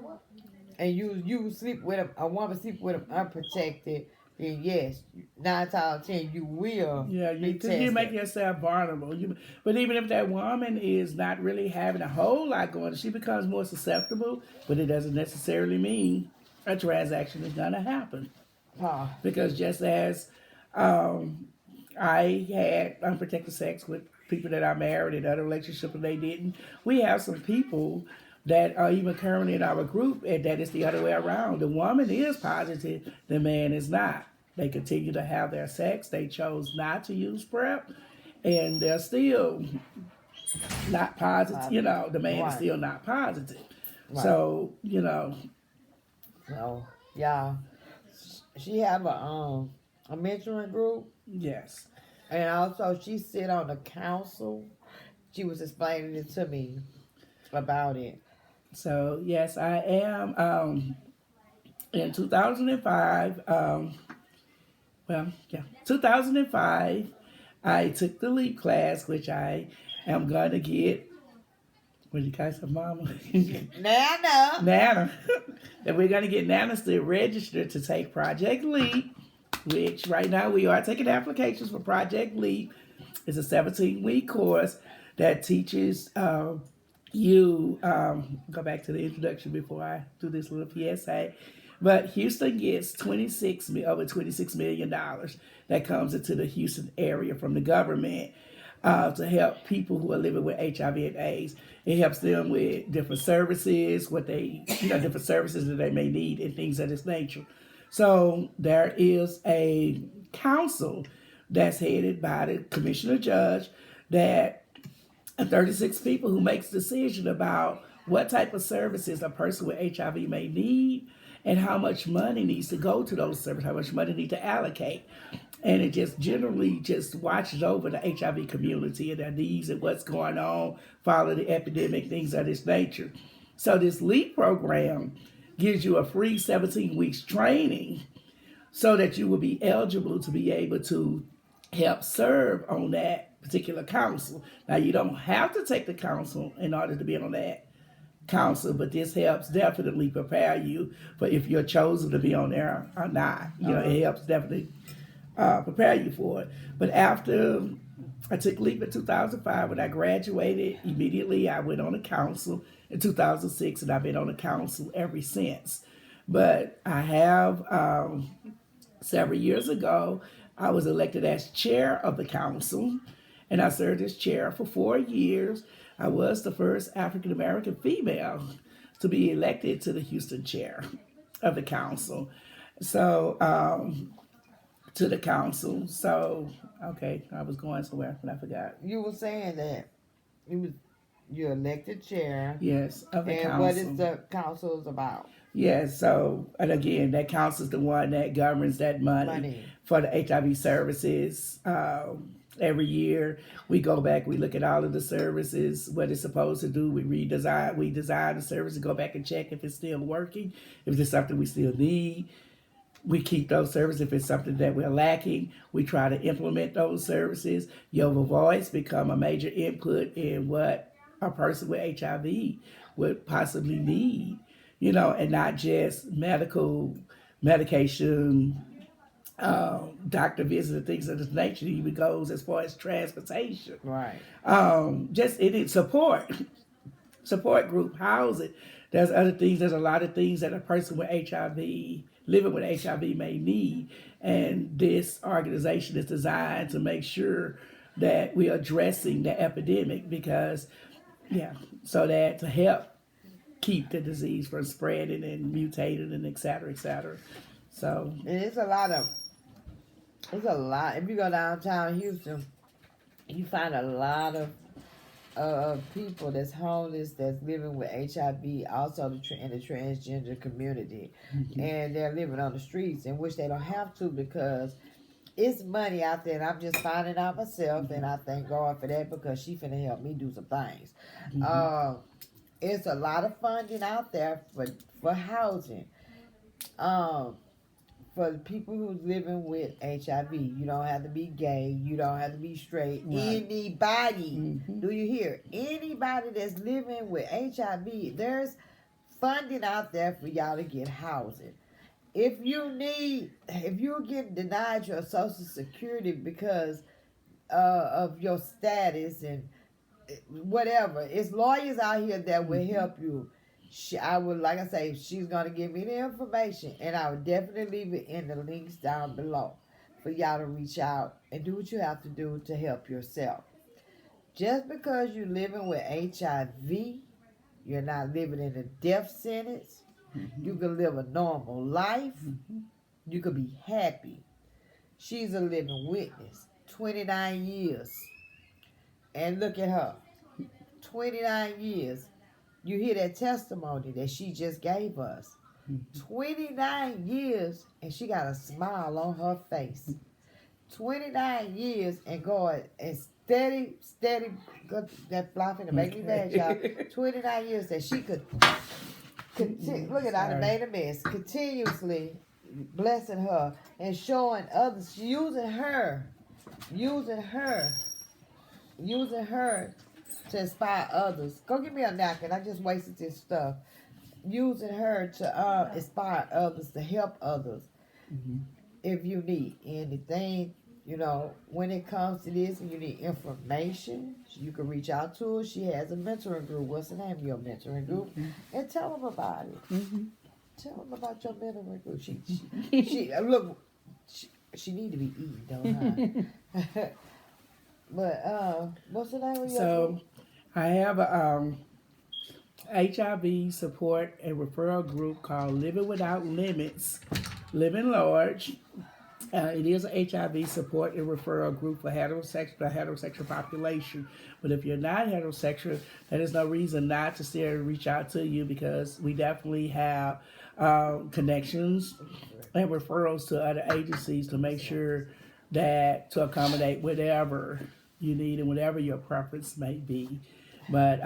A: and you sleep with him, a woman sleep with him unprotected, then yes, 9 times out of 10 you will
B: Yeah,
A: be
B: because
A: tested.
B: you make yourself vulnerable. But even if that woman is not really having a whole lot going on, she becomes more susceptible, but it doesn't necessarily mean a transaction is going to happen.
A: Huh.
B: Because just as I had unprotected sex with people that I married in other relationships and they didn't, we have some people that are even currently in our group and that is the other way around. The woman is positive, the man is not. They continue to have their sex. They chose not to use PrEP and they're still not positive. You know, the man is still not positive.
A: Right.
B: So, you know.
A: So, yeah. She have a mentoring group.
B: Yes.
A: And also she sit on the council. She was explaining it to me about it.
B: So, yes, I am. In 2005, 2005, I took the LEAP class, which I am going to get, what do you guys say, Mama?
A: Nana.
B: Nana. That we're going to get Nanas to register to take Project LEAP, which right now we are taking applications for Project LEAP. It's a 17-week course that teaches you, go back to the introduction before I do this little PSA, but Houston gets over $26 million that comes into the Houston area from the government to help people who are living with HIV and AIDS. It helps them with different services, different services that they may need and things of this nature. So there is a council that's headed by the commissioner judge that 36 people who makes decision about what type of services a person with HIV may need and how much money needs to go to those services, how much money need to allocate. And it just generally just watches over the HIV community and their needs and what's going on, follow the epidemic, things of this nature. So this LEAP program gives you a free 17 weeks training so that you will be eligible to be able to help serve on that particular council. Now, you don't have to take the council in order to be on that council, but this helps definitely prepare you for if you're chosen to be on there or not. It helps definitely prepare you for it. But after I took LEAP in 2005, when I graduated, immediately I went on the council in 2006, and I've been on the council ever since. But I have, several years ago, I was elected as chair of the council, and I served as chair for 4 years. I was the first African-American female to be elected to the Houston chair of the council. So, to the council. So, okay, I was going somewhere, but I forgot.
A: You were saying that you're elected chair.
B: Yes, of the
A: and
B: council.
A: what is the council about?
B: Yes, so, and again, that council is the one that governs that money for the HIV services. Every year we go back, we look at all of the services, what it's supposed to do. We design the service and go back and check if it's still working, if it's something we still need. We keep those services. If it's something that we're lacking, we try to implement those services. Your voice become a major input in what a person with HIV would possibly need, and not just medication, doctor visits and things of this nature. It even goes as far as transportation.
A: Right.
B: Just support group housing. There's other things. There's a lot of things that a person with HIV, living with HIV, may need. And this organization is designed to make sure that we're addressing the epidemic so that to help keep the disease from spreading and mutating and et cetera, et cetera. So
A: And it's a lot. If you go downtown Houston, you find a lot of people that's homeless, that's living with HIV, also in the transgender community, and they're living on the streets, in which they don't have to because it's money out there, and I'm just finding out myself, and I thank God for that because she finna help me do some things. It's a lot of funding out there for housing. For the people who's living with HIV, you don't have to be gay, you don't have to be straight. Right. Anybody, do you hear? Anybody that's living with HIV, there's funding out there for y'all to get housing. If you're getting denied your Social Security because of your status and whatever, it's lawyers out here that will help you. I would, like I say, she's going to give me the information, and I would definitely leave it in the links down below for y'all to reach out and do what you have to do to help yourself. Just because you're living with HIV, you're not living in a death sentence. You can live a normal life. You can be happy. She's a living witness. 29 years. And look at her. 29 years. You hear that testimony that she just gave us. 29 years, and she got a smile on her face. 29 years, and God, and steady, that flopping to make me mad, y'all. 29 years that she could look at I made a mess. Continuously blessing her and showing others, using her to inspire others. Go get me a napkin. I just wasted this stuff. Using her to inspire others, to help others. If you need anything, when it comes to this and you need information, you can reach out to her. She has a mentoring group. What's the name of your mentoring group? And tell them about it. Tell them about your mentoring group. She need to be eating, don't I? But what's the name of your group?
B: I have a HIV support and referral group called Living Without Limits, Living Large. It is an HIV support and referral group for the heterosexual population. But if you're not heterosexual, there is no reason not to still reach out to you, because we definitely have connections and referrals to other agencies to make sure that to accommodate whatever you need and whatever your preference may be. But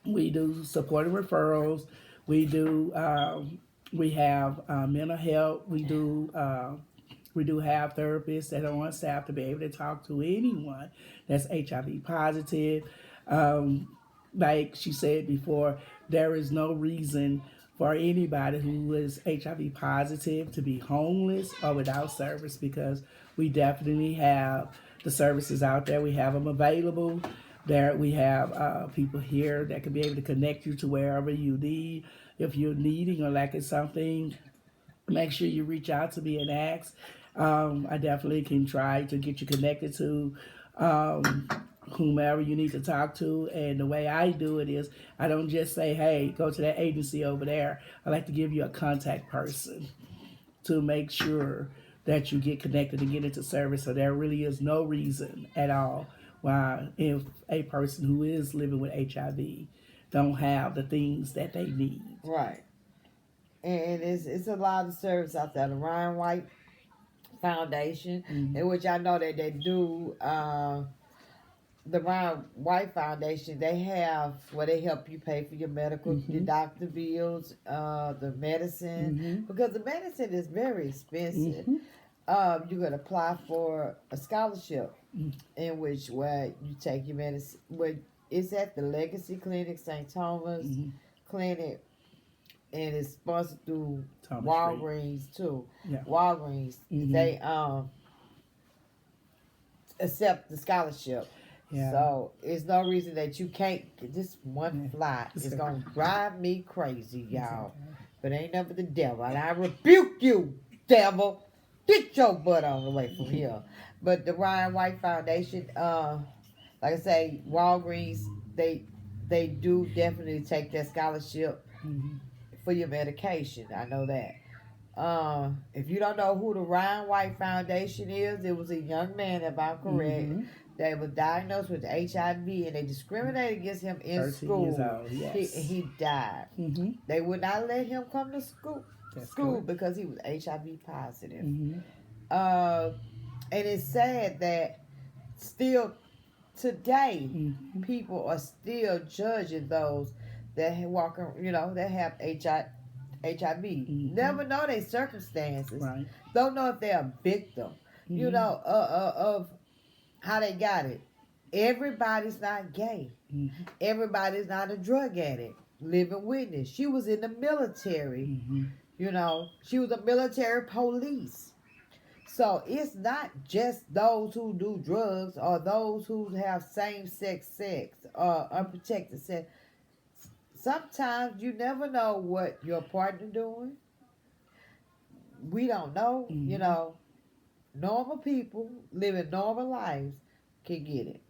B: we do support and referrals. We do. We have mental health. We do have therapists that are on staff to be able to talk to anyone that's HIV positive. Like she said before, there is no reason for anybody who is HIV positive to be homeless or without service, because we definitely have the services out there. We have them available. There we have people here that can be able to connect you to wherever you need. If you're needing or lacking something, make sure you reach out to me and ask. I definitely can try to get you connected to whomever you need to talk to. And the way I do it is, I don't just say, hey, go to that agency over there. I like to give you a contact person to make sure that you get connected and get into service. So there really is no reason at all why, if a person who is living with HIV don't have the things that they need.
A: Right. And it's a lot of service out there. The Ryan White Foundation, in which I know that they do, the Ryan White Foundation, they have where they help you pay for your medical, your doctor bills, the medicine, because the medicine is very expensive. You could apply for a scholarship in which where you take your medicine. Where it's at the Legacy Clinic, St. Thomas Clinic, and it's sponsored through
B: Thomas
A: Walgreens too.
B: Yeah.
A: Walgreens, they accept the scholarship. Yeah. So it's no reason that you can't. This one fly is gonna drive me crazy, y'all. But ain't never the devil, and I rebuke you, devil. Get your butt on the way from here. But the Ryan White Foundation, like I say, Walgreens, they they do definitely take that scholarship
B: Mm-hmm.
A: for your medication. I know that. If you don't know who the Ryan White Foundation is, it was a young man, if I'm correct,
B: Mm-hmm.
A: that was diagnosed with HIV, and they discriminated against him in
B: 13 years
A: school.
B: old, yes.
A: He died.
B: Mm-hmm.
A: They would not let him come to
B: That's
A: school
B: correct.
A: because he was HIV positive.
B: Mm-hmm.
A: Uh, and it's sad that still today
B: Mm-hmm.
A: people are still judging those that walk, that have HIV.
B: Mm-hmm.
A: Never know their circumstances.
B: Right.
A: Don't know if they're a victim.
B: Mm-hmm.
A: Of how they got it. Everybody's not gay.
B: Mm-hmm.
A: Everybody's not a drug addict. Living witness. She was in the military.
B: Mm-hmm.
A: She was a military police. So it's not just those who do drugs or those who have same-sex sex or unprotected sex. Sometimes you never know what your partner doing. We don't know.
B: Mm-hmm.
A: Normal people living normal lives can get it.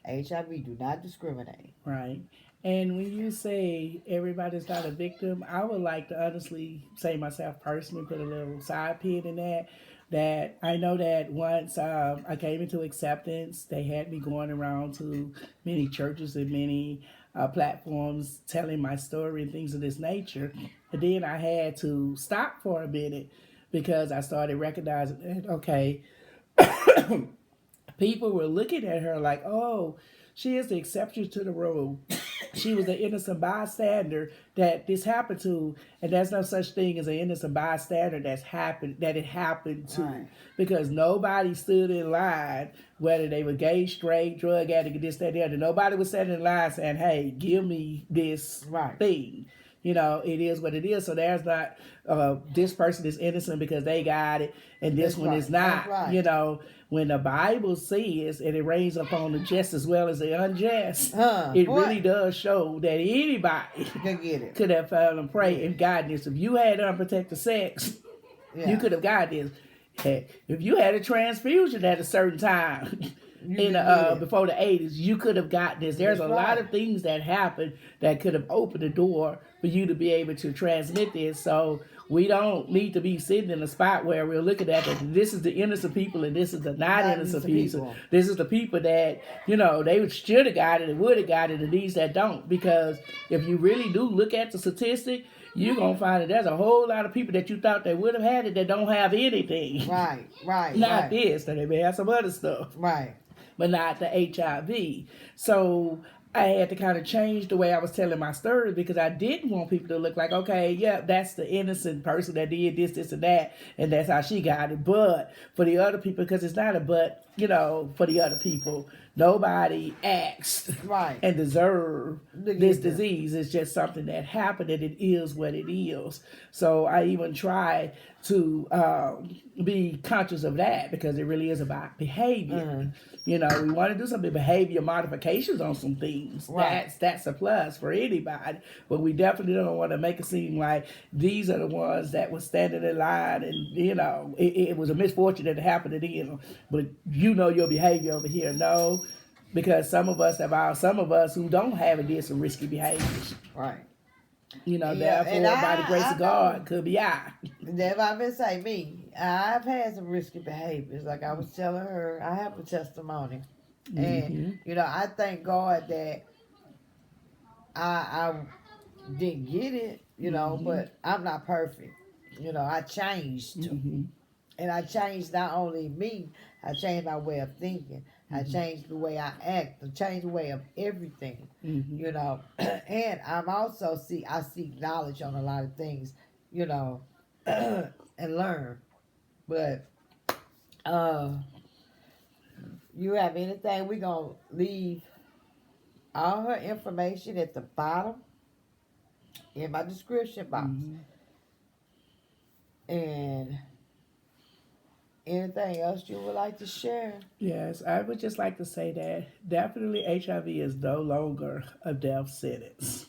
A: HIV do not discriminate.
B: Right. And when you say everybody's not a victim, I would like to honestly say myself personally, put a little side pin in that. That I know that once I came into acceptance, they had me going around to many churches and many platforms telling my story and things of this nature. And then I had to stop for a minute because I started recognizing that, okay, people were looking at her like, oh, she is the exception to the rule. She was the innocent bystander that this happened to, and there's no such thing as an innocent bystander that it happened to,
A: Right.
B: because nobody stood in line, whether they were gay, straight, drug addict, this, that, and the other. Nobody was standing in line saying, "Hey, give me this
A: Right.
B: thing." It is what it is. So there's not this person is innocent because they got it, and this
A: That's
B: one
A: right.
B: is not.
A: That's right.
B: When the Bible says, and it rains upon the just as well as the unjust, it
A: Boy,
B: really does show that anybody
A: can get it.
B: could have found and prayed
A: Yeah.
B: and gotten this. If you had unprotected sex,
A: Yeah.
B: you could have got this. Heck, if you had a transfusion at a certain time before the 80s, you could have got this. There's
A: That's
B: a lot
A: right.
B: of things that happened that could have opened the door for you to be able to transmit this. So we don't need to be sitting in a spot where we're looking at that this is the innocent people and this is the not innocent people. This is the people that, they should have got it and would have got it, and these that don't. Because if you really do look at the statistic, you're going to find that there's a whole lot of people that you thought they would have had it that don't have anything.
A: Right.
B: Not this, that they may have some other stuff.
A: Right.
B: But not the HIV. So I had to kind of change the way I was telling my story because I didn't want people to look like, okay, yeah, that's the innocent person that did this, and that, and that's how she got it. But for the other people, because it's not a but, for the other people, nobody asked and deserved this disease. It's just something that happened, and it is what it is. So I even try to be conscious of that because it really is about behavior. We want to do some behavior modifications on some things.
A: Right.
B: That's a plus for anybody. But we definitely don't want to make it seem like these are the ones that were standing in line and, it was a misfortune that happened to them. But your behavior over here. No, because some of us who don't have it did some risky behaviors.
A: Right.
B: Therefore, by the grace of God, could be I.
A: If I've been say me, I've had some risky behaviors. Like I was telling her, I have a testimony. And, I thank God that I didn't get it, but I'm not perfect. I changed. And I changed not only me, I changed my way of thinking. I changed the way I act. I changed the way of everything, And I'm also I seek knowledge on a lot of things, and learn. But you have anything, we're going to leave all her information at the bottom in my description box. And anything else you would like to share?
B: Yes, I would just like to say that definitely HIV is no longer a death sentence.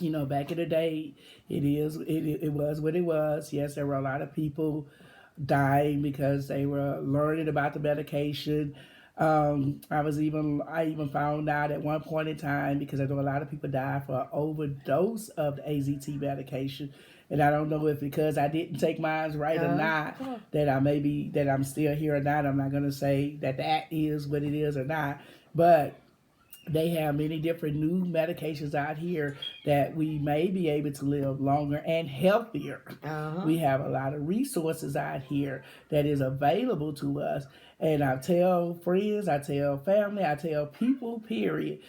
B: Back in the day, it was what it was. Yes, there were a lot of people dying because they were learning about the medication. I even found out at one point in time, because I know a lot of people die for an overdose of the AZT medication, and I don't know if because I didn't take mine right or not that I'm still here or not. I'm not gonna say that is what it is or not, but they have many different new medications out here that we may be able to live longer and healthier. We have a lot of resources out here that is available to us. And I tell friends, I tell family, I tell people, period,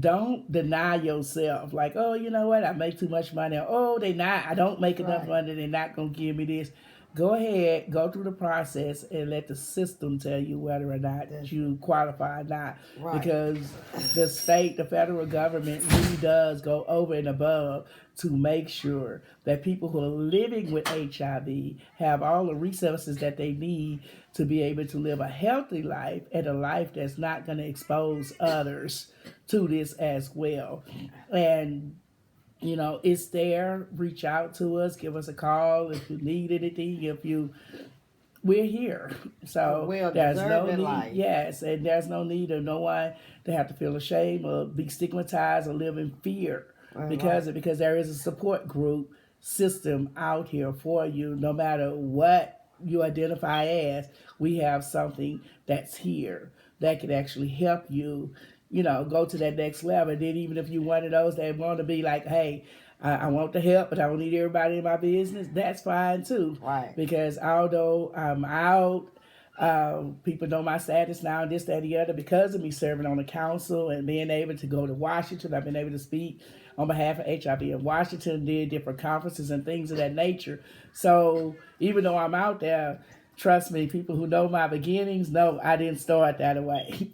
B: don't deny yourself. Like, oh, you know what? I make too much money. Oh, I don't make enough money. They're not going to give me this. Go ahead, go through the process and let the system tell you whether or not you qualify or not. Because the state, the federal government really does go over and above to make sure that people who are living with HIV have all the resources that they need to be able to live a healthy life and a life that's not going to expose others to this as well. And it's there. Reach out to us. Give us a call if you need anything. We're here. So there's no need. Life. Yes, and there's no need of no one to have to feel ashamed or be stigmatized or live in fear because there is a support group system out here for you. No matter what you identify as, we have something that's here that can actually help you. Go to that next level. And then even if you're one of those that want to be like, hey, I want the help, but I don't need everybody in my business, that's fine too.
A: Right.
B: Because although I'm out, people know my status now, this, that, and the other, because of me serving on the council and being able to go to Washington. I've been able to speak on behalf of HIV in Washington, did different conferences and things of that nature. So even though I'm out there, trust me, people who know my beginnings know I didn't start that way.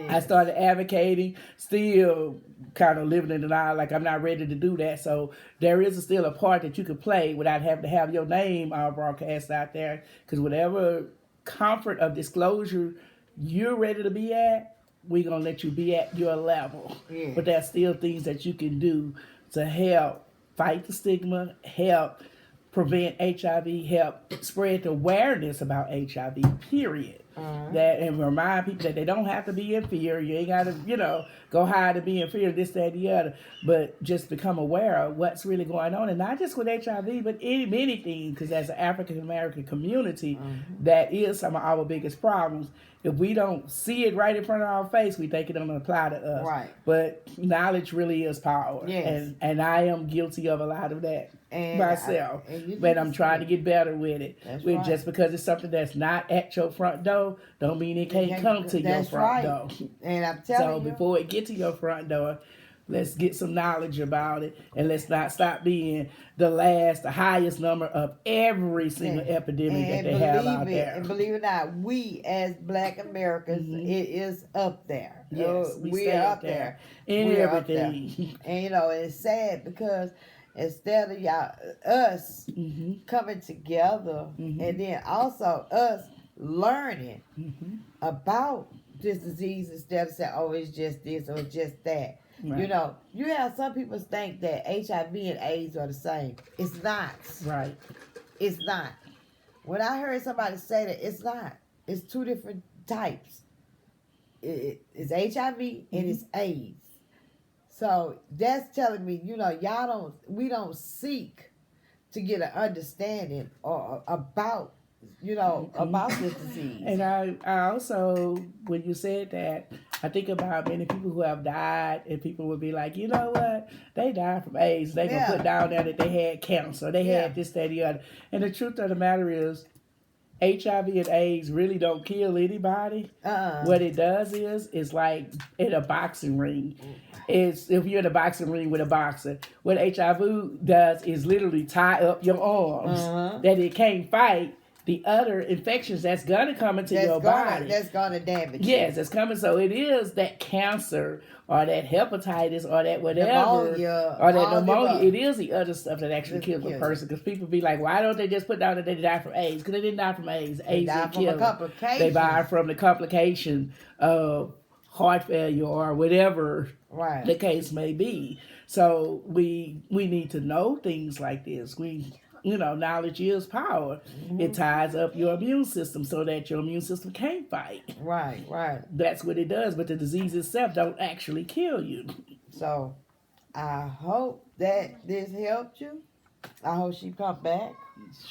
B: I started advocating, still kind of living in denial, like I'm not ready to do that. So there is still a part that you can play without having to have your name broadcast out there. Because whatever comfort of disclosure you're ready to be at, we're going to let you be at your level. But there's still things that you can do to help fight the stigma, help prevent HIV, help spread the awareness about HIV, period. That and remind people that they don't have to be in fear. You ain't got to, go hide to be in fear, this, that, and the other. But just become aware of what's really going on. And not just with HIV, but many things. Because as an African-American community, that is some of our biggest problems. If we don't see it right in front of our face, we think it don't apply to us.
A: Right.
B: But knowledge really is power.
A: Yes.
B: And I am guilty of a lot of that myself. But I'm trying to get better with it. Just because it's something that's not at your front door, don't mean it can't come to your front door.
A: And I'm telling you.
B: So before it get to your front door, let's get some knowledge about it, and let's not stop being the highest number of every single epidemic that they have out there.
A: And believe it or not, we as Black Americans, it is up there.
B: Yes,
A: we are up there
B: in everything.
A: And it's sad because instead of us coming together, and then also us learning about this disease instead of saying, oh, it's just this or just that. Right. You have some people think that HIV and AIDS are the same. It's not.
B: Right.
A: It's not. When I heard somebody say that, it's not. It's two different types. It's HIV and it's AIDS. So that's telling me, we don't seek to get an understanding or about this disease.
B: And I also, when you said that, I think about many people who have died, and people would be like, you know what? They died from AIDS. They gonna put down there that they had cancer. They had this, that, the other. And the truth of the matter is, HIV and AIDS really don't kill anybody. What it does is like in a boxing ring. If you're in a boxing ring with a boxer, what HIV does is literally tie up your arms that it can't fight the other infections that's gonna come into your body.
A: That's gonna damage you.
B: Yes, it's coming. So it is that cancer or that hepatitis or that whatever
A: pneumonia,
B: or that pneumonia. It is the other stuff that actually kills a person. Because people be like, why don't they just put down that they died from AIDS? Because they didn't die from AIDS. AIDS didn't kill them. They died from the complication of heart failure or whatever the case may be. So we need to know things like this. knowledge is power. It ties up your immune system so that your immune system can't fight.
A: Right.
B: That's what it does, but the disease itself don't actually kill you.
A: So I hope that this helped you. I hope she come back.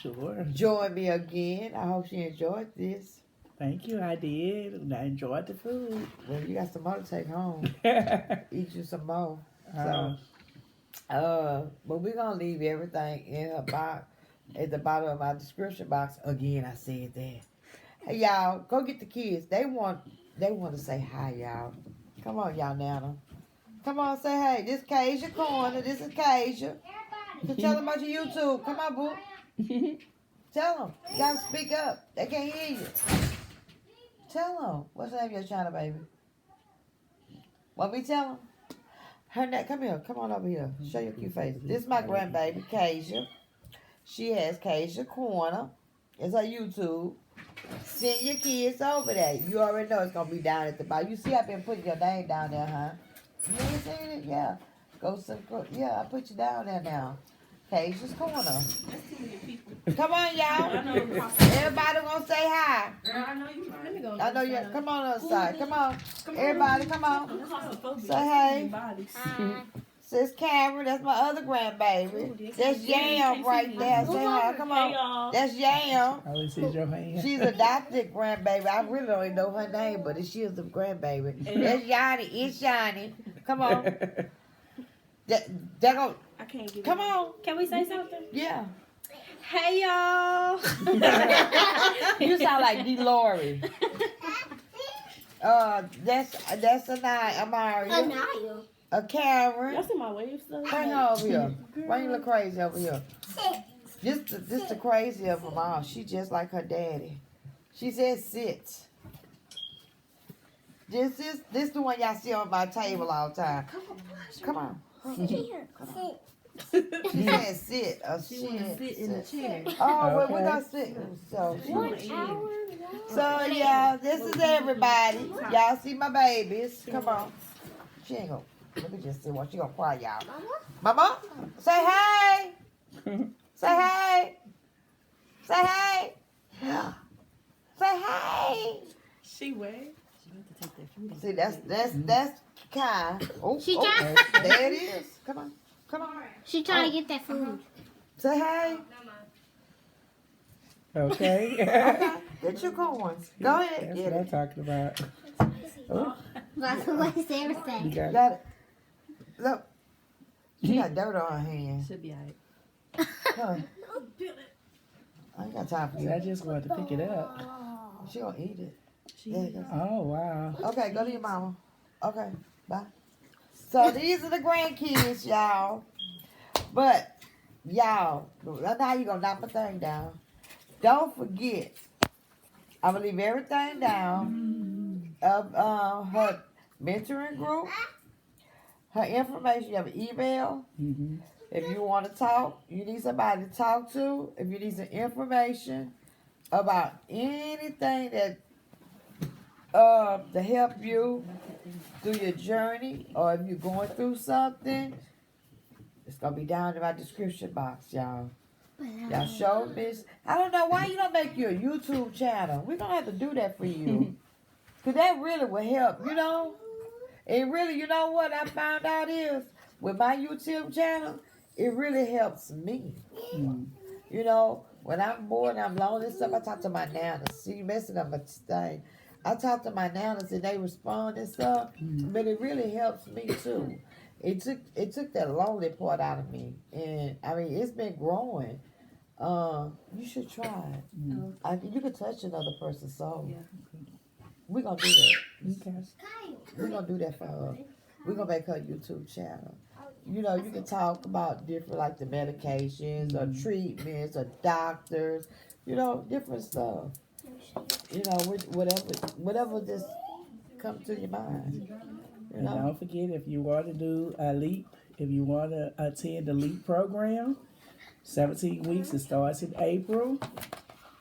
B: Sure.
A: Join me again. I hope she enjoyed this.
B: Thank you, I did. And I enjoyed the food.
A: Well, you got some more to take home. Eat you some more. But we're gonna leave everything in her box at the bottom of my description box. Again, I said that. Hey y'all, go get the kids. They want to say hi, y'all. Come on, y'all, Nana. Come on, say hey. This is Kasia Corner. This is Kasia. So tell them about your YouTube. Come on, boo. Tell them. You gotta speak up. They can't hear you. Tell them. What's the name of your channel, baby? Want me to tell them? Her name. Come here. Come on over here. Show your cute face. This is my grandbaby, Kasia. She has Kasia Corner. It's her YouTube. Send your kids over there. You already know it's gonna be down at the bottom. You see, I've been putting your name down there, huh? You ain't seen it? Yeah. Yeah, I put you down there now. Kasia's Corner. Come on, y'all. Everybody gonna say hi.
D: Girl, I know you. Let me go.
A: I know you. Come on outside. Come on. Everybody, come on. Say hey.
C: Hi.
A: Sis Cameron, that's my other grandbaby. That's Yam right there. Say hi. Come on. That's Yam.
B: I always see your hand.
A: She's adopted grandbaby. I really don't even know her name, but she is the grandbaby. That's Yanni. It's Yanni. Come on. They're gonna.
D: I can't get
A: Come
D: it.
A: on.
D: Can we say something?
A: Yeah.
D: Hey y'all.
A: You sound like D-Lori. That's Amaria.
C: Anaya.
A: A Karen.
D: Y'all see my waves though?
A: Bring her over here. Bring the crazy over here. This the crazy of them all. She just like her daddy. She says sit. This the one y'all see on my table all the time. Come on. She said sit. She wanna sit in the chair. Oh, well, we're gonna sit. So, yeah, this is everybody. Y'all see my babies. Come on. She ain't gonna. Let me just see what she gonna cry, y'all. Mama, say hey. Say hey. Say hey. Say hey.
D: She way.
A: See, that's Kai. Oh,
C: She
A: oh,
C: trying.
A: there it is. Come on.
C: She trying to get that food.
A: Say hey.
B: Okay.
A: Okay. Get your corns. Go ahead.
B: That's
A: Get
B: what I'm
A: it.
B: talking about. Oh,
C: That's what everything.
B: you got
A: Got it. Look. She got dirt on her hand.
D: Should be alright.
A: Come on. I ain't got time for
B: it.
A: you.
B: I just wanted to pick it up.
A: She gonna eat it. There you go.
B: Oh, wow.
A: Okay, go to your mama. Okay, bye. So these are the grandkids, y'all. But y'all, now you gonna knock my thing down. Don't forget, I'm gonna leave everything down of her mentoring group, her information. You have an email.
B: Mm-hmm.
A: If you want to talk, you need somebody to talk to. If you need some information about anything that to help you through your journey, or if you're going through something, it's gonna be down in my description box, y'all. Y'all show this. I don't know why you don't make your YouTube channel. We're gonna have to do that for you, cause that really will help. You know, it really. You know what I found out is with my YouTube channel, it really helps me.
B: Mm.
A: You know, when I'm bored and I'm lonely and stuff, I talk to my nanas. See, you messing up my thing. I talk to my nanas and they respond and stuff, but it really helps me too. It took that lonely part out of me, and I mean it's been growing. You should try it. You can touch another person's soul.
D: Yeah.
A: We're gonna do that.
B: Okay.
A: We're gonna do that for her. We're gonna make her YouTube channel. You know, you can talk about different, like the medications or treatments or doctors, you know, different stuff. You know, whatever just comes to your mind. You
B: And
A: know?
B: don't forget, if you want to do a LEAP, if you want to attend the LEAP program, 17 weeks, it starts in April.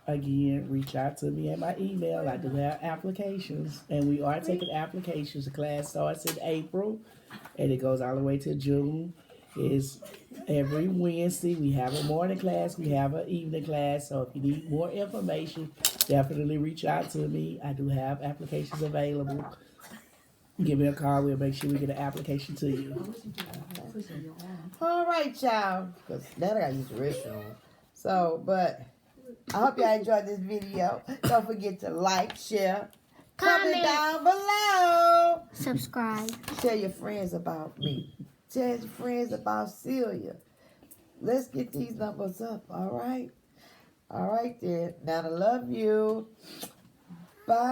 B: Again, reach out to me at my email. I do have applications, and we are taking applications. The class starts in April, and it goes all the way to June. is every Wednesday. We have a morning class, we have an evening class. So if you need more information, definitely reach out to me. I do have applications available. Give me a call. We'll make sure we get an application to you.
A: All right, y'all. Because now I got to use the restroom. So, but I hope y'all enjoyed this video. Don't forget to like, share, comment down below.
C: Subscribe.
A: Tell your friends about me. Tell your friends about Celia. Let's get these numbers up, all right? All right, then. Now, I love you. Bye.